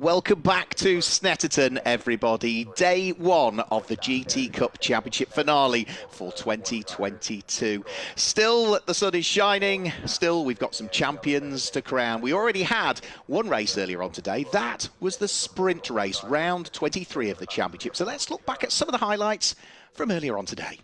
Welcome back to Snetterton, everybody. Day one of the GT Cup Championship finale for 2022. Still, the sun is shining. Still, we've got some champions to crown. We already had one race earlier on today. That was the sprint race, round 23 of the championship. So let's look back at some of the highlights from earlier on today.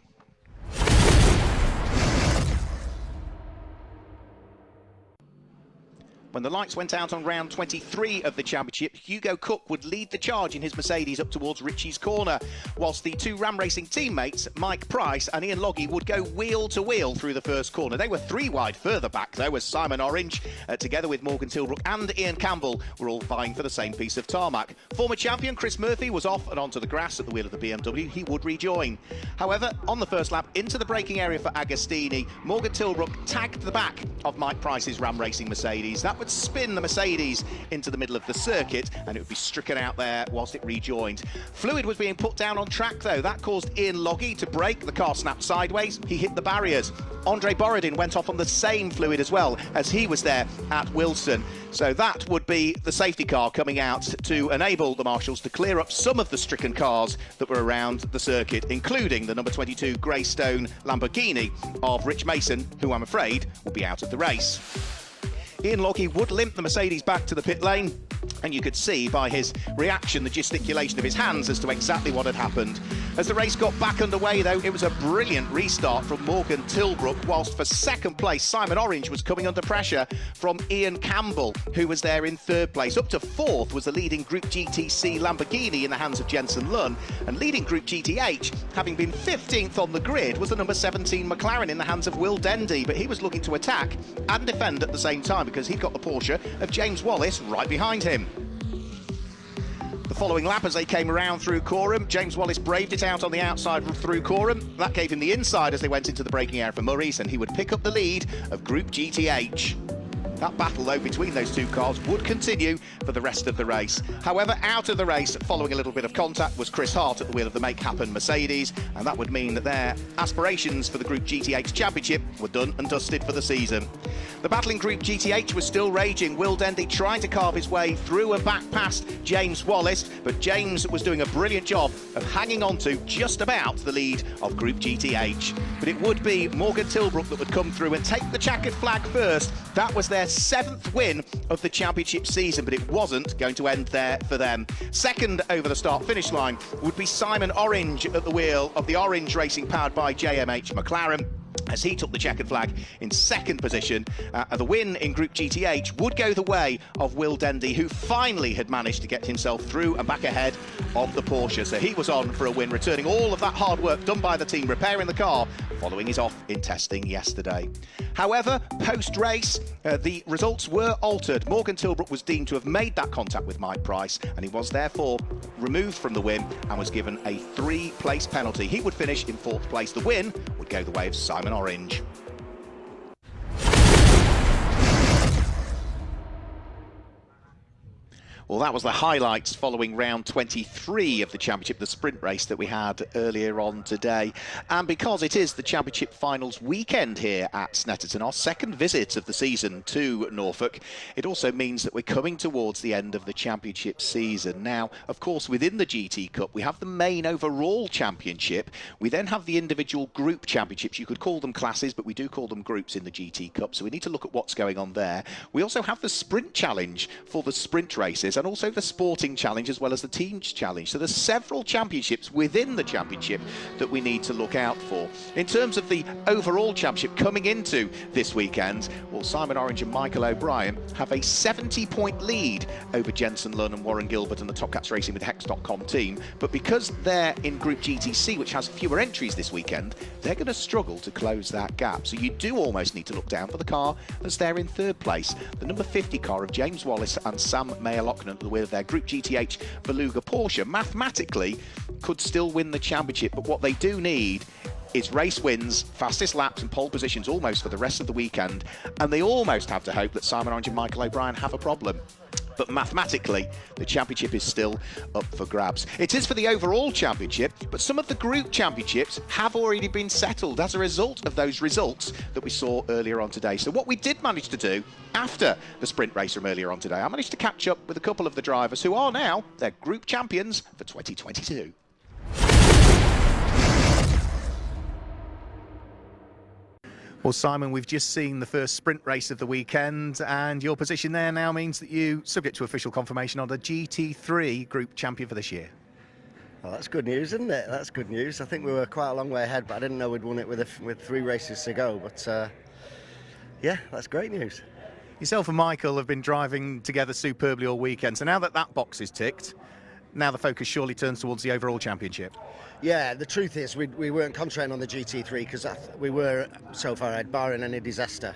When the lights went out on round 23 of the championship, Hugo Cook would lead the charge in his Mercedes up towards Ritchie's corner, whilst the two Ram Racing teammates, Mike Price and Ian Logie, would go wheel to wheel through the first corner. They were three wide further back, though, as Simon Orange, together with Morgan Tilbrook and Ian Campbell, were all vying for the same piece of tarmac. Former champion Chris Murphy was off and onto the grass at the wheel of the BMW. He would rejoin. However, on the first lap, into the braking area for Agostini, Morgan Tilbrook tagged the back of Mike Price's Ram Racing Mercedes. That would spin the Mercedes into the middle of the circuit, and it would be stricken out there whilst it rejoined. Fluid was being put down on track, though. That caused Ian Logie to brake. The car snapped sideways. He hit the barriers. Andre Borodin went off on the same fluid as well, as he was there at Wilson. So that would be the safety car coming out to enable the marshals to clear up some of the stricken cars that were around the circuit, including the number 22 Greystone Lamborghini of Rich Mason, who I'm afraid will be out of the race. Ian Logie would limp the Mercedes back to the pit lane, and you could see by his reaction, the gesticulation of his hands as to exactly what had happened. As the race got back underway, though, it was a brilliant restart from Morgan Tilbrook, whilst for second place, Simon Orange was coming under pressure from Ian Campbell, who was there in third place. Up to fourth was the leading Group GTC Lamborghini in the hands of Jensen Lunn, and leading Group GTH, having been 15th on the grid, was the number 17 McLaren in the hands of Will Dendy, but he was looking to attack and defend at the same time because he'd got the Porsche of James Wallace right behind him. The following lap, as they came around through Coram, James Wallace braved it out on the outside through Coram. That gave him the inside as they went into the braking area for Murray's, and he would pick up the lead of Group GTH. That battle, though, between those two cars would continue for the rest of the race. However, out of the race, following a little bit of contact, was Chris Hart at the wheel of the Make Happen Mercedes, and that would mean that their aspirations for the Group GTH Championship were done and dusted for the season. The battle in Group GTH was still raging. Will Dendy trying to carve his way through and back past James Wallace, but James was doing a brilliant job of hanging on to just about the lead of Group GTH. But it would be Morgan Tilbrook that would come through and take the checkered flag first. That was their 7th win of the championship season, but it wasn't going to end there for them. Second over the start-finish line would be Simon Orange at the wheel of the Orange Racing powered by JMH McLaren, as he took the checkered flag in second position. The win in Group GTH would go the way of Will Dendy, who finally had managed to get himself through and back ahead of the Porsche. So he was on for a win, returning all of that hard work done by the team repairing the car following his off in testing yesterday. However, post-race, the results were altered. Morgan Tilbrook was deemed to have made that contact with Mike Price, and he was therefore removed from the win and was given a 3-place penalty. He would finish in 4th place. The win would go the way of Simon Orange. Well, that was the highlights following round 23 of the championship, the sprint race that we had earlier on today. And because it is the championship finals weekend here at Snetterton, our second visit of the season to Norfolk, it also means that we're coming towards the end of the championship season. Now, of course, within the GT Cup, we have the main overall championship. We then have the individual group championships. You could call them classes, but we do call them groups in the GT Cup. So we need to look at what's going on there. We also have the sprint challenge for the sprint races, and also the sporting challenge as well as the teams challenge. So there's several championships within the championship that we need to look out for. In terms of the overall championship coming into this weekend, well, Simon Orange and Michael O'Brien have a 70-point lead over Jensen Lunn and Warren Gilbert and the Top Cats Racing with Hex.com team. But because they're in Group GTC, which has fewer entries this weekend, they're going to struggle to close that gap. So you do almost need to look down for the car that's there in 3rd place, the number 50 car of James Wallace and Sam Mayer-Loughlin at the wheel of their Group GTH Beluga Porsche. Mathematically could still win the championship, but what they do need is race wins, fastest laps and pole positions almost for the rest of the weekend, and they almost have to hope that Simon Orange and Michael O'Brien have a problem. But mathematically, the championship is still up for grabs. It is for the overall championship, but some of the group championships have already been settled as a result of those results that we saw earlier on today. So what we did manage to do after the sprint race from earlier on today, I managed to catch up with a couple of the drivers who are now their group champions for 2022. Well, Simon, we've just seen the first sprint race of the weekend, and your position there now means that you, subject to official confirmation, are the GT3 Group Champion for this year. Well, that's good news, isn't it? That's good news. I think we were quite a long way ahead, but I didn't know we'd won it with 3 races to go. But yeah, that's great news. Yourself and Michael have been driving together superbly all weekend, so now that that box is ticked, now the focus surely turns towards the overall championship. Yeah, the truth is we weren't concentrating on the GT3 because we were so far ahead, barring any disaster.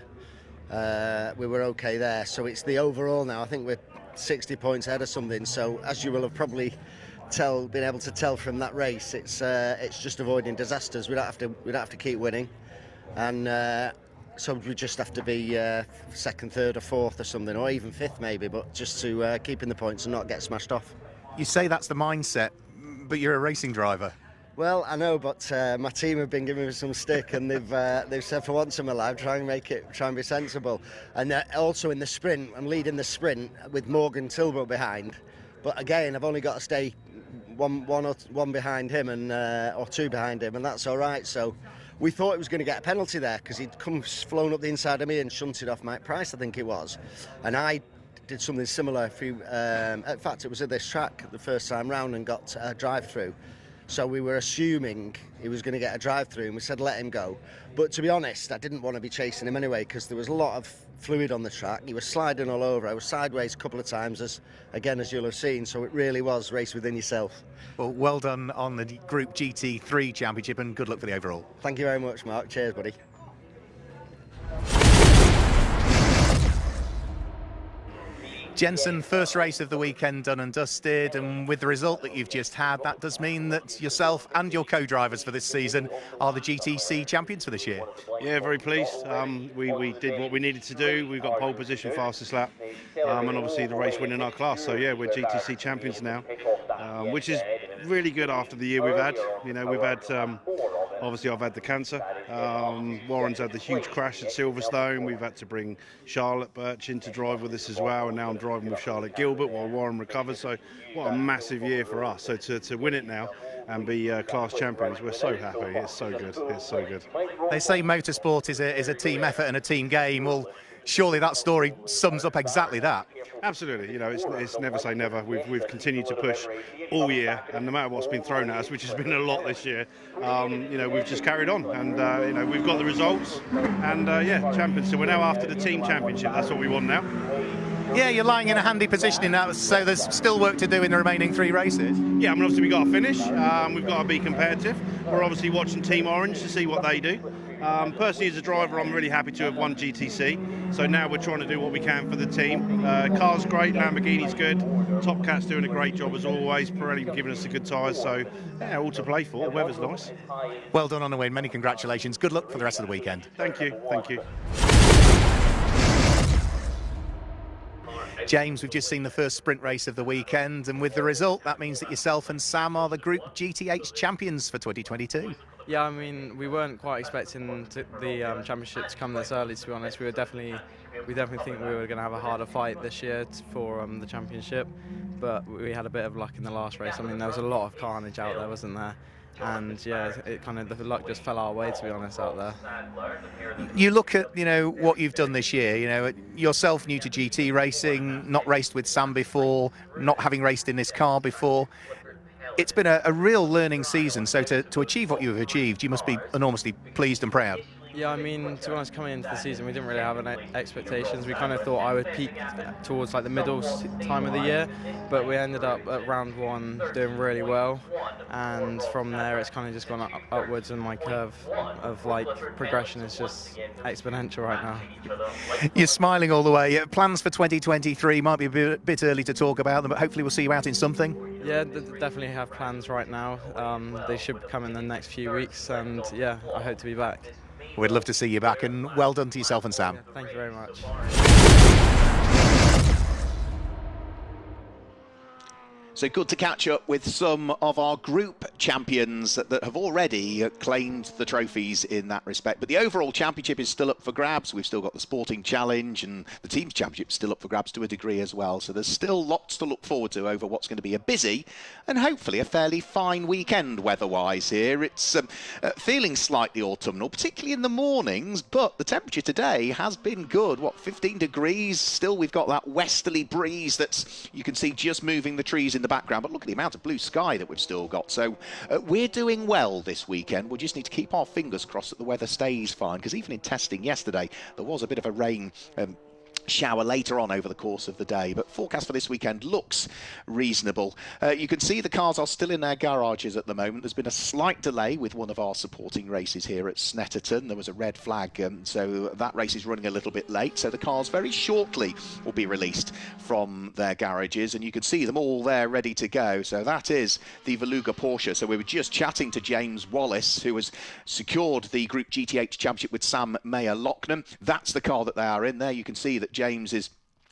We were okay there, so it's the overall now. I think we're 60 points ahead or something, so as you will have probably been able to tell from that race, it's just avoiding disasters. We don't have to keep winning, and so we just have to be second, third or fourth or something, or even fifth maybe, but just to keep in the points and not get smashed off. You say that's the mindset, but you're a racing driver. Well, I know, but my team have been giving me some stick, and they've said for once in my life, try and be sensible. And also in the sprint, I'm leading the sprint with Morgan Tilbrook behind. But again, I've only got to stay one behind him or 2 behind him, and that's all right. So we thought he was going to get a penalty there because he'd flown up the inside of me and shunted off Mike Price, I think it was, and I did something similar. In fact, it was at this track the first time round and got a drive-through. So we were assuming he was going to get a drive-through, and we said let him go. But to be honest, I didn't want to be chasing him anyway because there was a lot of fluid on the track. He was sliding all over. I was sideways a couple of times, as you'll have seen. So it really was race within yourself. Well done on the Group GT3 Championship, and good luck for the overall. Thank you very much, Mark. Cheers, buddy. Jensen, first race of the weekend done and dusted, and with the result that you've just had, that does mean that yourself and your co-drivers for this season are the GTC champions for this year. Yeah, very pleased. We did what we needed to do. We've got pole position, fastest lap, and obviously the race win in our class. So yeah, we're GTC champions now, which is really good after the year we've had. You know, we've had obviously I've had the cancer. Warren's had the huge crash at Silverstone. We've had to bring Charlotte Birch in to drive with us as well, and now I'm driving with Charlotte Gilbert while Warren recovers. So what a massive year for us. So to win it now and be class champions, we're so happy. It's so good. It's so good. They say motorsport is a team effort and a team game. Well, surely that story sums up exactly that. Absolutely. You know, it's never say never. We've continued to push all year, and no matter what's been thrown at us, which has been a lot this year, you know, we've just carried on, and you know, we've got the results, and yeah, champions. So we're now after the team championship. That's what we want now. Yeah, you're lying in a handy position in that, so there's still work to do in the remaining 3 races. Yeah, I mean, obviously we've got to finish. We've got to be competitive. We're obviously watching Team Orange to see what they do. Personally, as a driver, I'm really happy to have won GTC. So now we're trying to do what we can for the team. Car's great, Lamborghini's good. Top Cat's doing a great job as always. Pirelli giving us the good tyres. So yeah, all to play for. The weather's nice. Well done on the win. Many congratulations. Good luck for the rest of the weekend. Thank you. Thank you. James, we've just seen the first sprint race of the weekend, and with the result, that means that yourself and Sam are the Group GTH champions for 2022. Yeah, I mean, we weren't quite expecting the championship to come this early, to be honest. We definitely think we were going to have a harder fight this year for the championship, but we had a bit of luck in the last race. I mean, there was a lot of carnage out there, wasn't there? And yeah, it kind of, the luck just fell our way, to be honest, out there. You look at, you know, what you've done this year, you know, yourself new to GT racing, not raced with Sam before, not having raced in this car before. It's been a real learning season, so to achieve what you've achieved, you must be enormously pleased and proud. Yeah, I mean, to be honest, coming into the season, we didn't really have any expectations. We kind of thought I would peak towards like the middle time of the year, but we ended up at round 1 doing really well, and from there it's kind of just gone upwards, and my curve of like progression is just exponential right now. You're smiling all the way. Plans for 2023 might be a bit early to talk about them, but hopefully we'll see you out in something. Yeah, definitely have plans right now. They should come in the next few weeks, and yeah, I hope to be back. We'd love to see you back, and well done to yourself and Sam. Yeah, thank you very much. So good to catch up with some of our group champions that have already claimed the trophies in that respect. But the overall championship is still up for grabs. We've still got the Sporting Challenge, and the team's championship still up for grabs to a degree as well. So there's still lots to look forward to over what's going to be a busy and hopefully a fairly fine weekend weather-wise here. It's feeling slightly autumnal, particularly in the mornings, but the temperature today has been good. 15 degrees? Still, we've got that westerly breeze that's, you can see, just moving the trees in the background, but look at the amount of blue sky that we've still got. So we're doing well this weekend. We just need to keep our fingers crossed that the weather stays fine, because even in testing yesterday there was a bit of a rain shower later on over the course of the day, but forecast for this weekend looks reasonable. You can see the cars are still in their garages at the moment. There's been a slight delay with one of our supporting races here at Snetterton. There was a red flag, so that race is running a little bit late, so the cars very shortly will be released from their garages, and you can see them all there ready to go. So that is the Veluga Porsche. So we were just chatting to James Wallace, who has secured the Group GTH Championship with Sam Mayer-Lochner. That's the car that they are in there. You can see that James is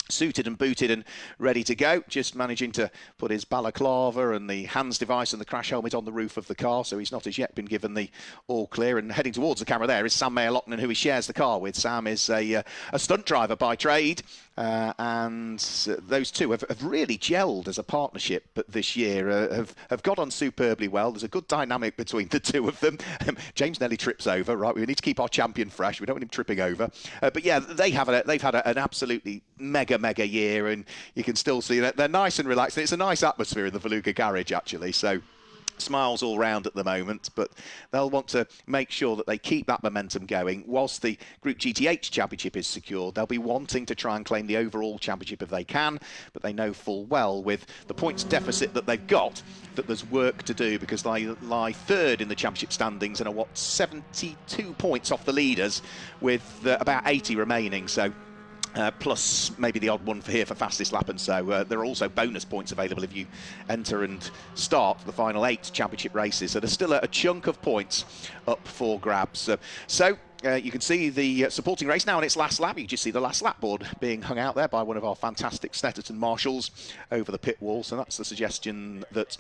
suited and booted and ready to go, just managing to put his balaclava and the hands device and the crash helmet on the roof of the car, so he's not as yet been given the all clear. And heading towards the camera there is Sam Mayer-Lochner, who he shares the car with. Sam is a stunt driver by trade, and those two have really gelled as a partnership this year, have got on superbly well. There's a good dynamic between the two of them. James nearly trips over, right? We need to keep our champion fresh. We don't want him tripping over. But yeah, they've had an absolutely mega year, and you can still see that they're nice and relaxed. It's a nice atmosphere in the Veluga garage, actually. So smiles all round at the moment, but they'll want to make sure that they keep that momentum going. Whilst the Group GTH Championship is secured, they'll be wanting to try and claim the overall championship if they can, but they know full well with the points deficit that they've got that there's work to do, because they lie third in the championship standings and are 72 points off the leaders with about 80 remaining. So plus maybe the odd one for here for fastest lap, and so there are also bonus points available if you enter and start the final 8 championship races. So there's still a chunk of points up for grabs. You can see the supporting race now in its last lap. You can just see the last lap board being hung out there by one of our fantastic Snetterton marshals over the pit wall. So that's the suggestion that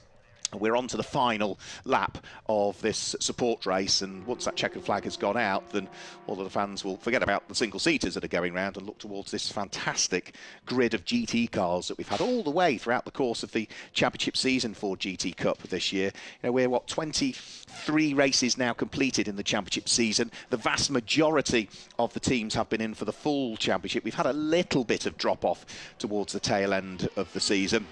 we're on to the final lap of this support race, and once that checkered flag has gone out, then all of the fans will forget about the single-seaters that are going round and look towards this fantastic grid of GT cars that we've had all the way throughout the course of the championship season for GT Cup this year. You know, we're 23 races now completed in the championship season. The vast majority of the teams have been in for the full championship. We've had a little bit of drop-off towards the tail end of the season,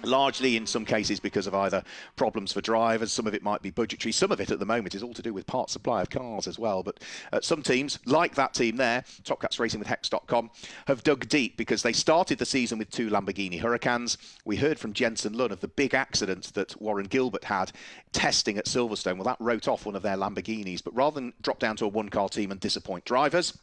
largely in some cases because of either problems for drivers. Some of it might be budgetary. Some of it at the moment is all to do with part supply of cars as well. But some teams, like that team there, Top Cats Racing with Hex.com, have dug deep because they started the season with 2 Lamborghini Huracans. We heard from Jensen Lunn of the big accident that Warren Gilbert had testing at Silverstone. Well, that wrote off one of their Lamborghinis. But rather than drop down to a one-car team and disappoint drivers,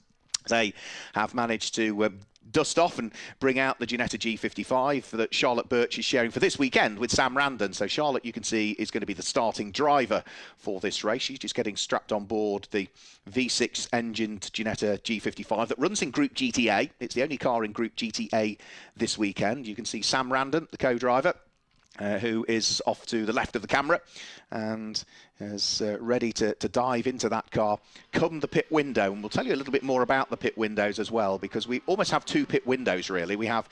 they have managed to dust off and bring out the Ginetta G55 that Charlotte Birch is sharing for this weekend with Sam Randon. So Charlotte, you can see, is going to be the starting driver for this race. She's just getting strapped on board the V6 engined Ginetta G55 that runs in Group GTA. It's the only car in Group GTA this weekend. You can see Sam Randon, the co-driver, who is off to the left of the camera and is ready to dive into that car come the pit window. And we'll tell you a little bit more about the pit windows as well, because we almost have 2 pit windows really. We have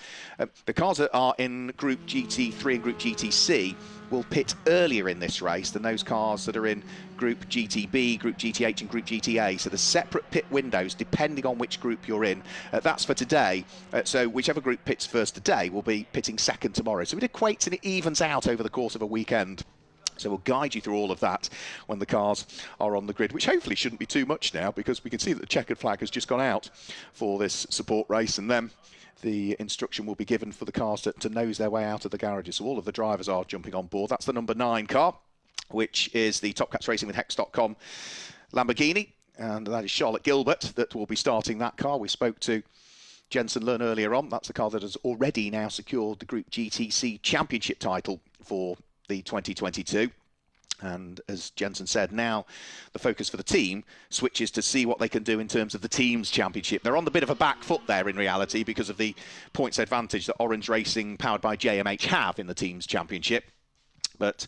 the cars that are in Group GT3 and Group GTC will pit earlier in this race than those cars that are in Group GTB, Group GTH and Group GTA. So there's separate pit windows depending on which group you're in. That's for today. So whichever group pits first today will be pitting second tomorrow. So it equates and it evens out over the course of a weekend. So we'll guide you through all of that when the cars are on the grid, which hopefully shouldn't be too much now, because we can see that the checkered flag has just gone out for this support race, and then the instruction will be given for the cars to nose their way out of the garages. So all of the drivers are jumping on board. That's the number 9 car, which is the Top Cats Racing with Hex.com Lamborghini, and that is Charlotte Gilbert that will be starting that car. We spoke to Jensen Lund earlier on. That's the car that has already now secured the Group GTC Championship title for the 2022. And as Jensen said, now the focus for the team switches to see what they can do in terms of the team's championship. They're on the bit of a back foot there in reality because of the points advantage that Orange Racing, powered by JMH, have in the team's championship. But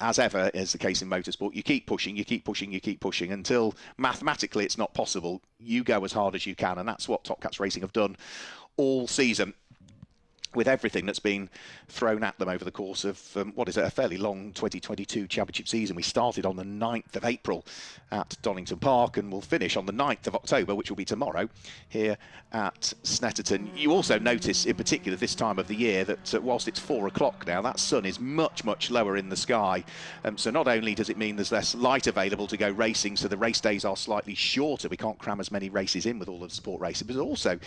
as ever is the case in motorsport, you keep pushing, you keep pushing, you keep pushing until mathematically it's not possible. You go as hard as you can, and that's what Top Cats Racing have done all season, with everything that's been thrown at them over the course of, a fairly long 2022 championship season. We started on the 9th of April at Donington Park and we'll finish on the 9th of October, which will be tomorrow, here at Snetterton. You also notice, in particular this time of the year, that whilst it's 4 o'clock now, that sun is much, much lower in the sky. So not only does it mean there's less light available to go racing, so the race days are slightly shorter. We can't cram as many races in with all of the sport races, but also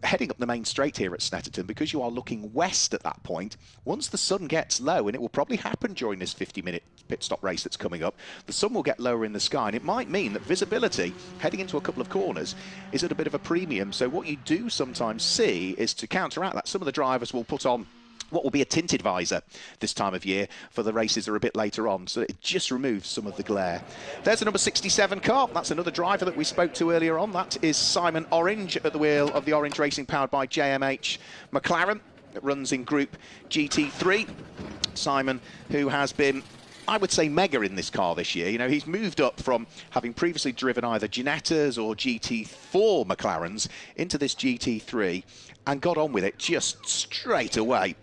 heading up the main straight here at Snetterton, because you are looking west at that point, once the sun gets low, and it will probably happen during this 50-minute pit stop race that's coming up, the sun will get lower in the sky, and it might mean that visibility heading into a couple of corners is at a bit of a premium. So what you do sometimes see is, to counteract that, some of the drivers will put on what will be a tinted visor this time of year for the races that are a bit later on, so it just removes some of the glare. There's the number 67 car. That's another driver that we spoke to earlier on. That is Simon Orange at the wheel of the Orange Racing, powered by JMH McLaren. It runs in Group GT3. Simon, who has been, I would say, mega in this car this year. You know, he's moved up from having previously driven either Ginettas or GT4 McLarens into this GT3 and got on with it just straight away.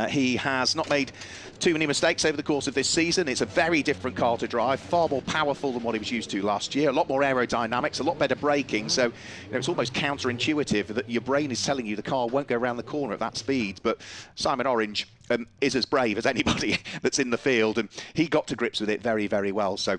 He has not made too many mistakes over the course of this season. It's a very different car to drive, far more powerful than what he was used to last year, a lot more aerodynamics, a lot better braking. So, you know, it's almost counterintuitive that your brain is telling you the car won't go around the corner at that speed. But Simon Orange is as brave as anybody that's in the field, and he got to grips with it very, very well. So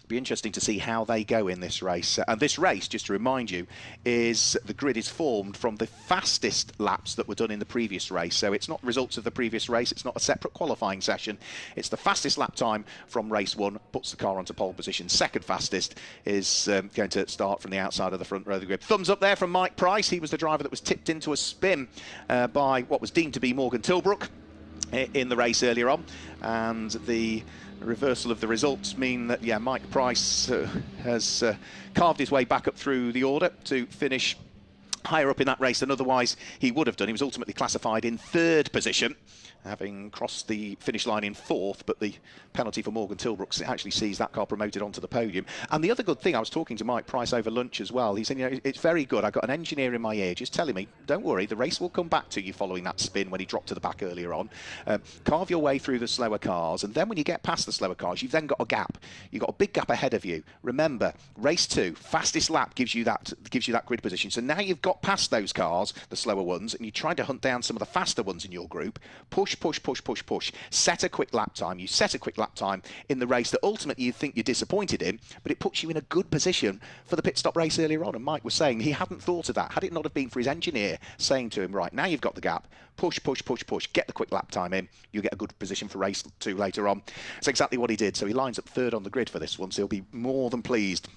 be interesting to see how they go in this race. And this race, just to remind you, is the grid is formed from the fastest laps that were done in the previous race. So it's not results of the previous race, it's not a separate qualifying session, it's the fastest lap time from race 1 puts the car onto pole position. Second fastest is going to start from the outside of the front row of the grid. Thumbs up there from Mike Price. He was the driver that was tipped into a spin by what was deemed to be Morgan Tilbrook in the race earlier on, and the reversal of the results mean that, yeah, Mike Price has carved his way back up through the order to finish higher up in that race than otherwise he would have done. He was ultimately classified in 3rd position, having crossed the finish line in 4th, but the penalty for Morgan Tilbrook actually sees that car promoted onto the podium. And the other good thing, I was talking to Mike Price over lunch as well, he said, you know, it's very good. I got an engineer in my ear just telling me, don't worry, the race will come back to you following that spin when he dropped to the back earlier on. Carve your way through the slower cars, and then when you get past the slower cars, you've then got a gap. You've got a big gap ahead of you. Remember, race 2, fastest lap gives you that grid position. So now you've got past those cars, the slower ones, and you're trying to hunt down some of the faster ones in your group. Push, push, push, push, push. Set a quick lap time. You set a quick lap time in the race that ultimately you think you're disappointed in, but it puts you in a good position for the pit stop race earlier on. And Mike was saying he hadn't thought of that. Had it not have been for his engineer saying to him, right, now you've got the gap, push, push, push, push, get the quick lap time in, you'll get a good position for race 2 later on. That's exactly what he did. So he lines up 3rd on the grid for this one, so he'll be more than pleased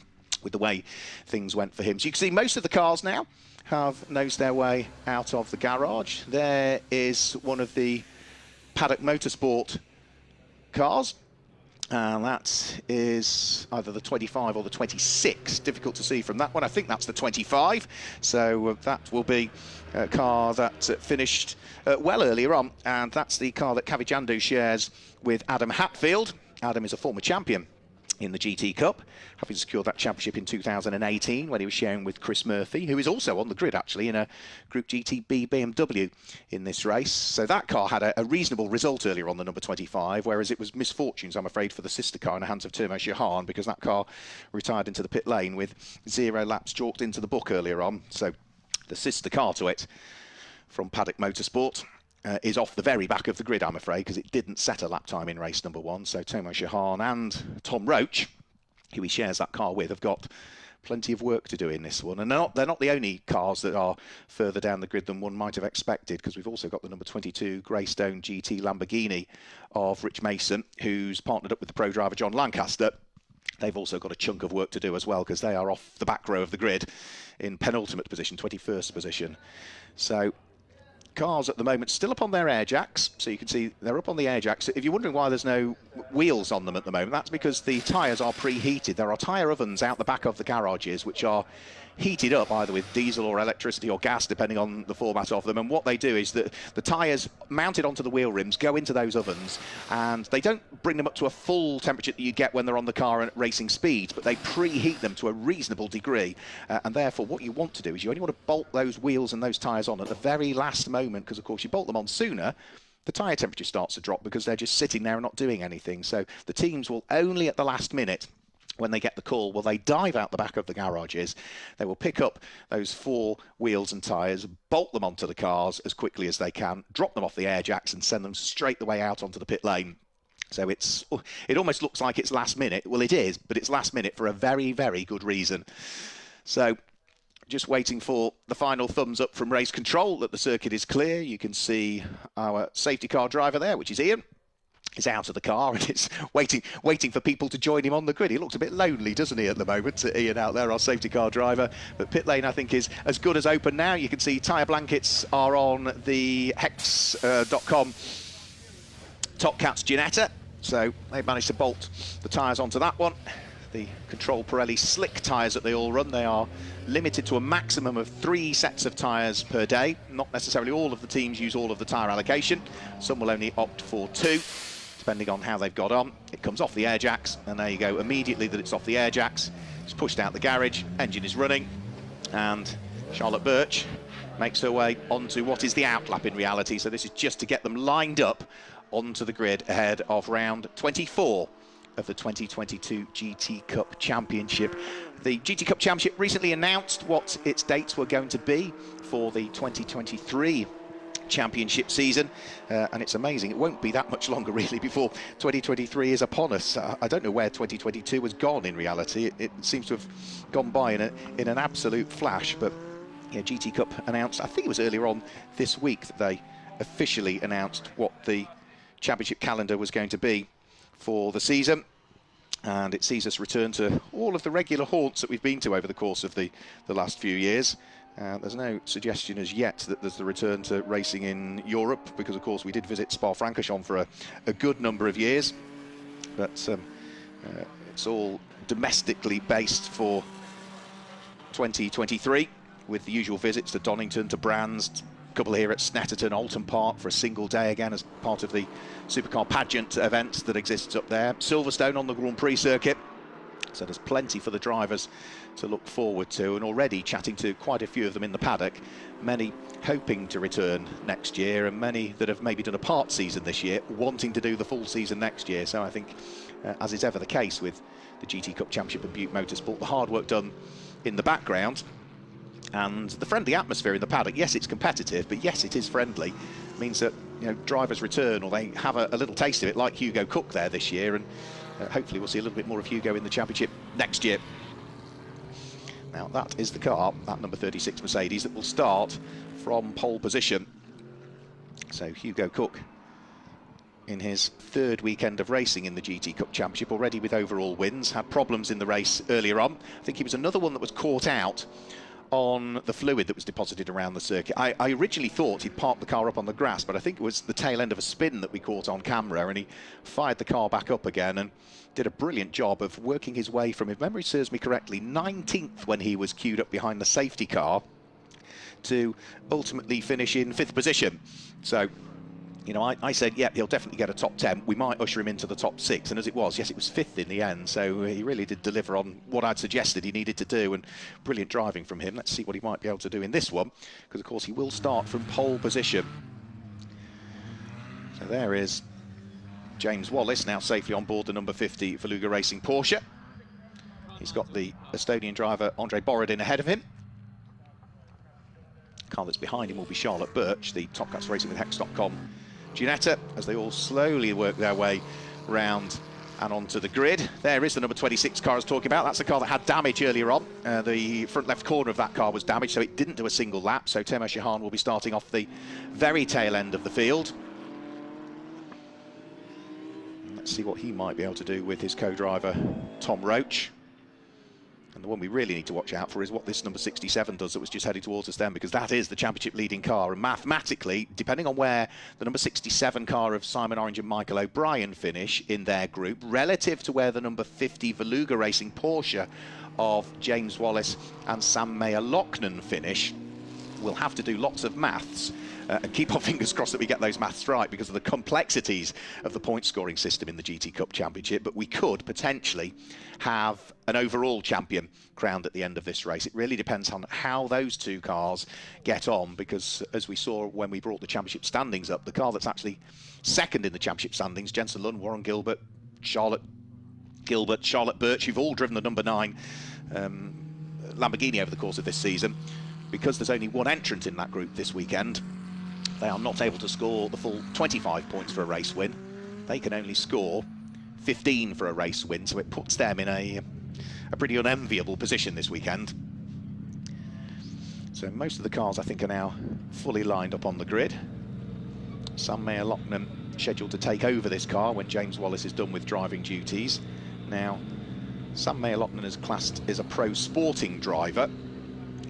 with the way things went for him. So you can see most of the cars now have nosed their way out of the garage. There is one of the Paddock Motorsport cars, and that is either the 25 or the 26. Difficult to see from that one. I think that's the 25. So that will be a car that finished well earlier on, and that's the car that Kavijandu shares with Adam Hatfield. Adam is a former champion in the GT Cup, having secured that championship in 2018 when he was sharing with Chris Murphy, who is also on the grid actually in a Group GTB BMW in this race. So that car had a reasonable result earlier on, the number 25, whereas it was misfortunes, I'm afraid, for the sister car in the hands of Termo Shahan, because that car retired into the pit lane with 0 laps chalked into the book earlier on. So the sister car to it from Paddock Motorsport is off the very back of the grid, I'm afraid, because it didn't set a lap time in race number 1. So Tomo Shahan and Tom Roach, who he shares that car with, have got plenty of work to do in this one. And they're not the only cars that are further down the grid than one might have expected, because we've also got the number 22 Greystone GT Lamborghini of Rich Mason, who's partnered up with the pro driver John Lancaster. They've also got a chunk of work to do as well, because they are off the back row of the grid in penultimate position, 21st position. So cars at the moment still up on their air jacks, so you can see they're up on the air jacks. If you're wondering why there's no wheels on them at the moment, that's because the tyres are preheated. There are tyre ovens out the back of the garages which are heated up either with diesel or electricity or gas, depending on the format of them. And what they do is that the tyres mounted onto the wheel rims go into those ovens, and they don't bring them up to a full temperature that you get when they're on the car at racing speeds, but they preheat them to a reasonable degree. And therefore what you want to do is you only want to bolt those wheels and those tyres on at the very last moment, because of course you bolt them on sooner, the tyre temperature starts to drop because they're just sitting there and not doing anything. So the teams will only at the last minute, when they get the call, will they dive out the back of the garages. They will pick up those 4 wheels and tyres, bolt them onto the cars as quickly as they can, drop them off the air jacks and send them straight the way out onto the pit lane. So it almost looks like it's last minute. Well, it is, but it's last minute for a very, very good reason. So just waiting for the final thumbs up from race control that the circuit is clear. You can see our safety car driver there, which is Ian, is out of the car and it's waiting for people to join him on the grid. He looks a bit lonely, doesn't he, at the moment, Ian out there, our safety car driver. But pit lane, I think, is as good as open now. You can see tyre blankets are on the Hex.com Top Cats Ginetta, so they've managed to bolt the tyres onto that one. The Control Pirelli slick tyres that they all run, they are limited to a maximum of 3 sets of tyres per day. Not necessarily all of the teams use all of the tyre allocation. Some will only opt for 2, depending on how they've got on. It comes off the air jacks, and there you go. Immediately that it's off the air jacks, it's pushed out the garage, engine is running, and Charlotte Birch makes her way onto what is the outlap in reality. So this is just to get them lined up onto the grid ahead of round 24 of the 2022 GT Cup Championship. The GT Cup Championship recently announced what its dates were going to be for the 2023 championship season, and it's amazing. It won't be that much longer really before 2023 is upon us. I don't know where 2022 has gone in reality. It seems to have gone by in an absolute flash. But yeah, GT Cup announced, I think it was earlier on this week, that they officially announced what the championship calendar was going to be for the season, and it sees us return to all of the regular haunts that we've been to over the course of the last few years. There's no suggestion as yet that there's the return to racing in Europe, because of course we did visit Spa-Francorchamps for a good number of years, but it's all domestically based for 2023, with the usual visits to Donington, to Brands, couple here at Snetterton, Alton Park for a single day again as part of the supercar pageant event that exists up there. Silverstone on the Grand Prix circuit, so there's plenty for the drivers to look forward to, and already chatting to quite a few of them in the paddock, many hoping to return next year, and many that have maybe done a part season this year wanting to do the full season next year. So I think, as is ever the case with the GT Cup Championship and Butte Motorsport, the hard work done in the background and the friendly atmosphere in the paddock, yes, it's competitive, but yes, it is friendly, means that, you know, drivers return, or they have a little taste of it, like Hugo Cook there this year, and hopefully we'll see a little bit more of Hugo in the championship next year. Now that is the car, that number 36 Mercedes, that will start from pole position. So Hugo Cook in his 3rd weekend of racing in the GT Cup Championship, already with overall wins, had problems in the race earlier on. I think he was another one that was caught out on the fluid that was deposited around the circuit. I originally thought he'd parked the car up on the grass, but I think it was the tail end of a spin that we caught on camera, and he fired the car back up again and did a brilliant job of working his way from, if memory serves me correctly, 19th when he was queued up behind the safety car, to ultimately finish in 5th position. So, you know, I said, yeah, he'll definitely get a top 10. We might usher him into the top 6. And as it was, yes, it was 5th in the end. So he really did deliver on what I'd suggested he needed to do. And brilliant driving from him. Let's see what he might be able to do in this one, because, of course, he will start from pole position. So there is James Wallace, now safely on board the number 50 Voluga Racing Porsche. He's got the Estonian driver Andrei Borodin ahead of him. car that's behind him will be Charlotte Birch, the Top Cats Racing with Hex.com Ginetta, as they all slowly work their way round and onto the grid. There is the number 26 car I was talking about. That's the car that had damage earlier on. The front left corner of that car was damaged, so it didn't do a single lap. So Temo Shahan will be starting off the very tail end of the field. Let's see what he might be able to do with his co-driver, Tom Roach. And the one we really need to watch out for is what this number 67 does that was just heading towards us then, because that is the championship leading car. And mathematically, depending on where the number 67 car of Simon Orange and Michael O'Brien finish in their group, relative to where the number 50 Veluga Racing Porsche of James Wallace and Sam Mayer-Lochnan finish, we'll have to do lots of maths. And keep our fingers crossed that we get those maths right because of the complexities of the point scoring system in the GT Cup Championship. But we could potentially have an overall champion crowned at the end of this race. It really depends on how those two cars get on, because as we saw when we brought the championship standings up, the car that's actually second in the championship standings, Jensen Lund, Warren Gilbert, Charlotte Birch, who've all driven the number 9 Lamborghini over the course of this season. Because there's only one entrant in that group this weekend, they are not able to score the full 25 points for a race win. They can only score 15 for a race win, so it puts them in a pretty unenviable position this weekend. So most of the cars, I think, are now fully lined up on the grid. Sam Mayer-Lochnan scheduled to take over this car when James Wallace is done with driving duties. Now, Sam Mayer-Lochnan is classed as a pro sporting driver.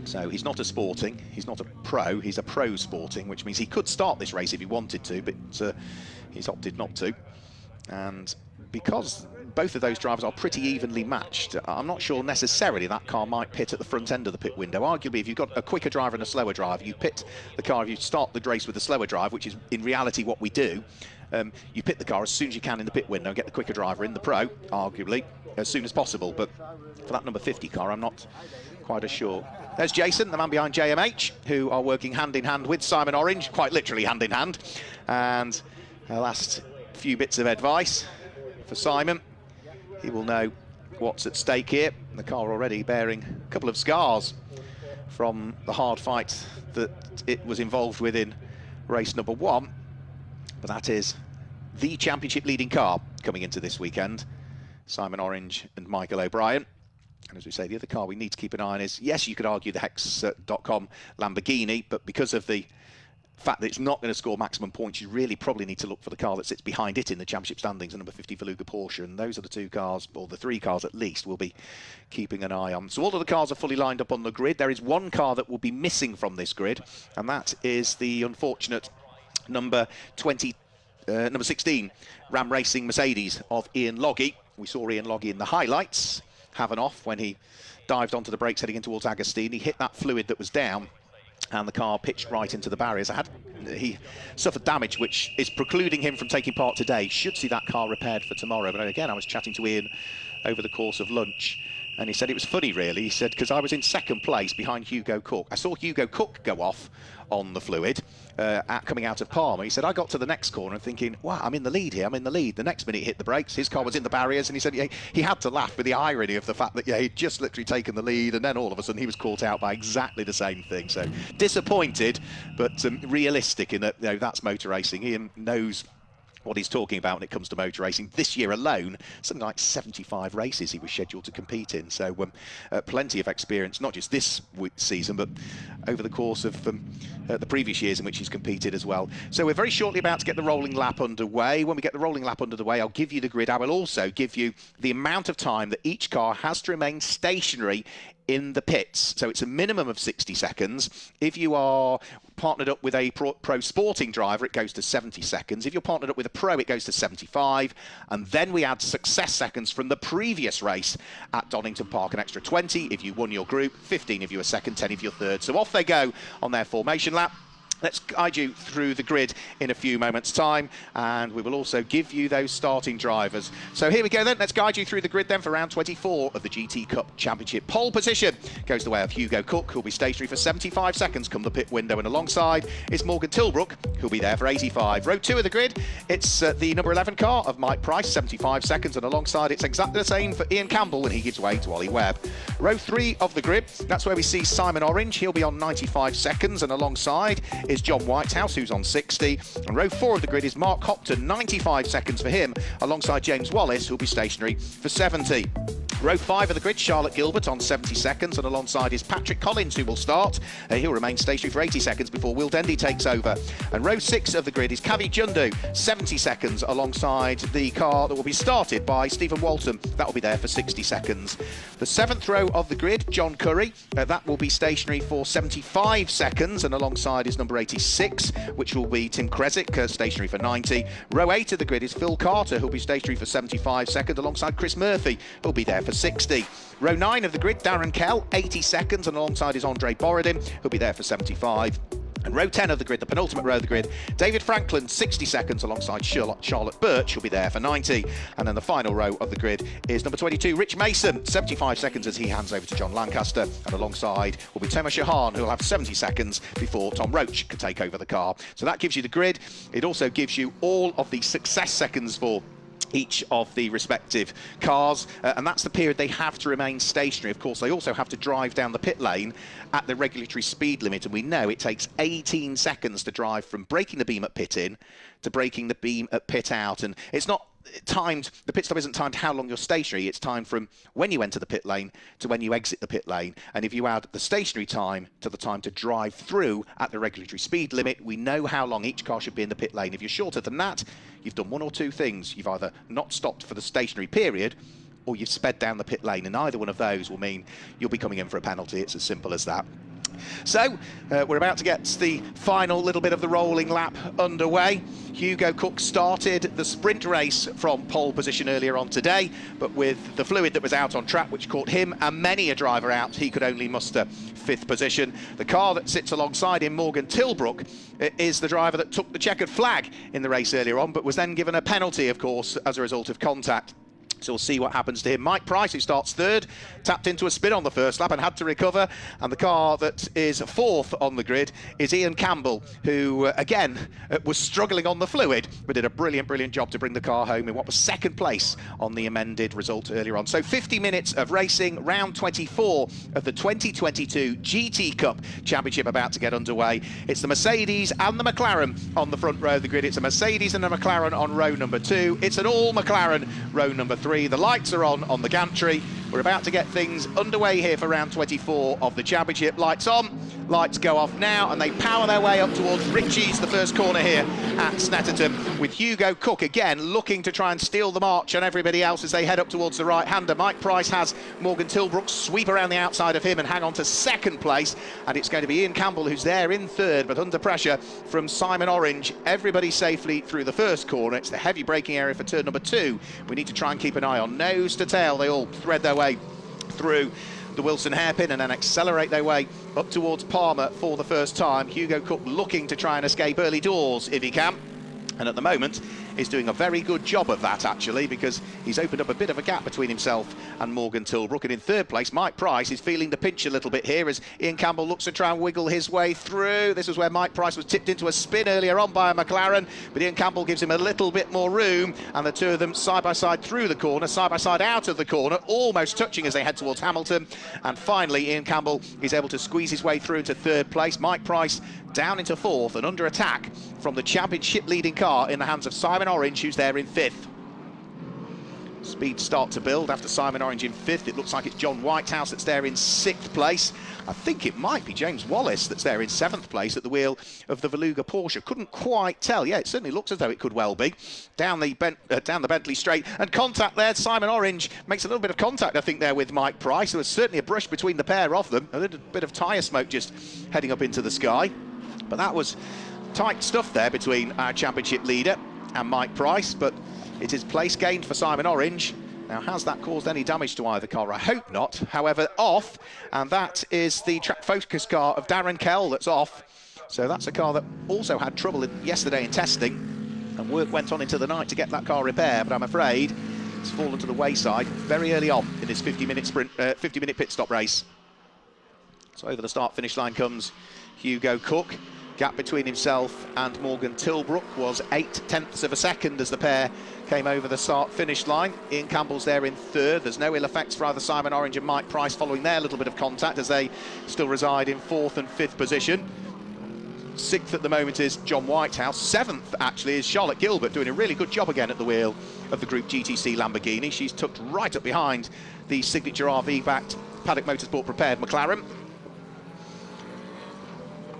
So he's not a sporting, he's not a pro, he's a pro sporting, which means he could start this race if he wanted to, but he's opted not to. And because both of those drivers are pretty evenly matched, I'm not sure necessarily that car might pit at the front end of the pit window. Arguably, if you've got a quicker driver and a slower driver, you pit the car, if you start the race with the slower drive, which is in reality what we do, you pit the car as soon as you can in the pit window and get the quicker driver in the pro, arguably, as soon as possible. But for that number 50 car, I'm not quite as sure. There's Jason, the man behind JMH, who are working hand in hand with Simon Orange, quite literally hand in hand. And the last few bits of advice for Simon. He will know what's at stake here. The car already bearing a couple of scars from the hard fight that it was involved with in race number 1. But that is the championship leading car coming into this weekend. Simon Orange and Michael O'Brien. And as we say, the other car we need to keep an eye on is, yes, you could argue the Hex.com Lamborghini, but because of the fact that it's not going to score maximum points, you really probably need to look for the car that sits behind it in the championship standings, the number 50 Veluga Porsche. And those are the two cars, or the three cars at least, we'll be keeping an eye on. So all of the cars are fully lined up on the grid. There is one car that will be missing from this grid, and that is the unfortunate number 16 Ram Racing Mercedes of Ian Loggy. We saw Ian Loggy in the highlights have an off when he dived onto the brakes heading in towards Agostini. He hit that fluid that was down and the car pitched right into the barriers. He suffered damage which is precluding him from taking part today. Should see that car repaired for tomorrow. But again, I was chatting to Ian over the course of lunch, and he said it was funny really. He said, because I was in second place behind Hugo Cook. I saw Hugo Cook go off on the fluid coming out of Palmer. He said, I got to the next corner and thinking, wow, I'm in the lead here, I'm in the lead. The next minute he hit the brakes, his car was in the barriers, and he said he had to laugh with the irony of the fact that he'd just literally taken the lead, and then all of a sudden he was caught out by exactly the same thing. So disappointed, but realistic in that that's motor racing. Ian knows what he's talking about when it comes to motor racing. This year alone, something like 75 races he was scheduled to compete in. So plenty of experience, not just this season, but over the course of the previous years in which he's competed as well. So we're very shortly about to get the rolling lap underway. When we get the rolling lap underway, I'll give you the grid. I will also give you the amount of time that each car has to remain stationary in the pits. So it's a minimum of 60 seconds. If you are partnered up with a pro sporting driver, it goes to 70 seconds. If you're partnered up with a pro, it goes to 75. And then we add success seconds from the previous race at Donington Park, an extra 20 if you won your group, 15 if you were second, 10 if you're third. So off they go on their formation lap. Let's guide you through the grid in a few moments' time, and we will also give you those starting drivers. So here we go then. Let's guide you through the grid then for round 24 of the GT Cup Championship. Pole position goes the way of Hugo Cook, who'll be stationary for 75 seconds come the pit window, and alongside is Morgan Tilbrook, who'll be there for 85. Row 2 of the grid, it's the number 11 car of Mike Price, 75 seconds, and alongside it's exactly the same for Ian Campbell when he gives way to Ollie Webb. Row 3 of the grid, that's where we see Simon Orange. He'll be on 95 seconds, and alongside is John Whitehouse, who's on 60. And row 4 of the grid is Mark Hopton, 95 seconds for him, alongside James Wallace, who'll be stationary for 70. Row 5 of the grid, Charlotte Gilbert on 70 seconds, and alongside is Patrick Collins, who will start. He'll remain stationary for 80 seconds before Will Dendy takes over. And row 6 of the grid is Kavi Jundu, 70 seconds, alongside the car that will be started by Stephen Walton. That will be there for 60 seconds. The 7th row of the grid, John Curry, that will be stationary for 75 seconds, and alongside is number 86, which will be Tim Kresick, stationary for 90. Row 8 of the grid is Phil Carter, who'll be stationary for 75 seconds, alongside Chris Murphy, who'll be there for 60. Row 9 of the grid, Darren Kell, 80 seconds, and alongside is Andre Borodin, who'll be there for 75. And row 10 of the grid, the penultimate row of the grid, David Franklin, 60 seconds, alongside Charlotte Birch, who'll be there for 90. And then the final row of the grid is number 22, Rich Mason, 75 seconds as he hands over to John Lancaster. And alongside will be Thomas Shahan, who'll have 70 seconds before Tom Roach can take over the car. So that gives you the grid. It also gives you all of the success seconds for each of the respective cars, and that's the period they have to remain stationary. Of course, they also have to drive down the pit lane at the regulatory speed limit, and we know it takes 18 seconds to drive from breaking the beam at pit in to breaking the beam at pit out. And it's not timed, the pit stop isn't timed how long you're stationary, it's timed from when you enter the pit lane to when you exit the pit lane. And if you add the stationary time to the time to drive through at the regulatory speed limit, we know how long each car should be in the pit lane. If you're shorter than that, you've done one or two things. You've either not stopped for the stationary period, or you've sped down the pit lane, and either one of those will mean you'll be coming in for a penalty. It's as simple as that. So we're about to get the final little bit of the rolling lap underway. Hugo Cook started the sprint race from pole position earlier on today, but with the fluid that was out on track, which caught him and many a driver out, he could only muster 5th position. The car that sits alongside him, Morgan Tilbrook, is the driver that took the checkered flag in the race earlier on, but was then given a penalty, of course, as a result of contact. So we'll see what happens to him. Mike Price, who starts 3rd, tapped into a spin on the first lap and had to recover. And the car that is 4th on the grid is Ian Campbell, who, again, was struggling on the fluid, but did a brilliant job to bring the car home in what was 2nd place on the amended result earlier on. So 50 minutes of racing, round 24 of the 2022 GT Cup Championship about to get underway. It's the Mercedes and the McLaren on the front row of the grid. It's a Mercedes and a McLaren on row number 2. It's an all McLaren row number 3. The lights are on the gantry. We're about to get things underway here for round 24 of the championship. Lights on, lights go off now, and they power their way up towards Ritchie's, the first corner here at Snetterton, with Hugo Cook again looking to try and steal the march on everybody else as they head up towards the right-hander. Mike Price has Morgan Tilbrook sweep around the outside of him and hang on to 2nd place, and it's going to be Ian Campbell who's there in 3rd, but under pressure from Simon Orange. Everybody safely through the first corner. It's the heavy braking area for turn number 2. We need to try and keep an eye on nose to tail. They all thread their way through the Wilson hairpin and then accelerate their way up towards Palmer for the first time. Hugo Cook looking to try and escape early doors if he can, and at the moment is doing a very good job of that, actually, because he's opened up a bit of a gap between himself and Morgan Tilbrook. And in 3rd place, Mike Price is feeling the pinch a little bit here as Ian Campbell looks to try and wiggle his way through. This was where Mike Price was tipped into a spin earlier on by a McLaren, but Ian Campbell gives him a little bit more room, and the two of them side by side through the corner, side by side out of the corner, almost touching as they head towards Hamilton. And finally, Ian Campbell is able to squeeze his way through into 3rd place. Mike Price down into 4th and under attack from the championship leading car in the hands of Simon Orange, who's there in 5th. Speed start to build after Simon Orange in 5th. It looks like it's John Whitehouse that's there in 6th place. I think it might be James Wallace that's there in 7th place at the wheel of the Veluga Porsche. Couldn't quite tell. Yeah, it certainly looks as though it could well be. Down the Bentley straight, and contact there. Simon Orange makes a little bit of contact, I think, there with Mike Price. There was certainly a brush between the pair of them. A little bit of tyre smoke just heading up into the sky. But that was tight stuff there between our championship leader and Mike Price, but it is place gained for Simon Orange. Now, has that caused any damage to either car? I hope not. However, off, and that is the track focus car of Darren Kell that's off. So that's a car that also had trouble yesterday in testing, and work went on into the night to get that car repaired, but I'm afraid it's fallen to the wayside very early on in this 50-minute pit stop race. So over the start-finish line comes Hugo Cook. Gap between himself and Morgan Tilbrook was 0.8 of a second as the pair came over the start-finish line. Ian Campbell's there in third. There's no ill effects for either Simon Orange and Mike Price following their little bit of contact as they still reside in fourth and fifth position. Sixth at the moment is John Whitehouse. Seventh, actually, is Charlotte Gilbert, doing a really good job again at the wheel of the Group GTC Lamborghini. She's tucked right up behind the signature RV-backed Paddock Motorsport prepared McLaren.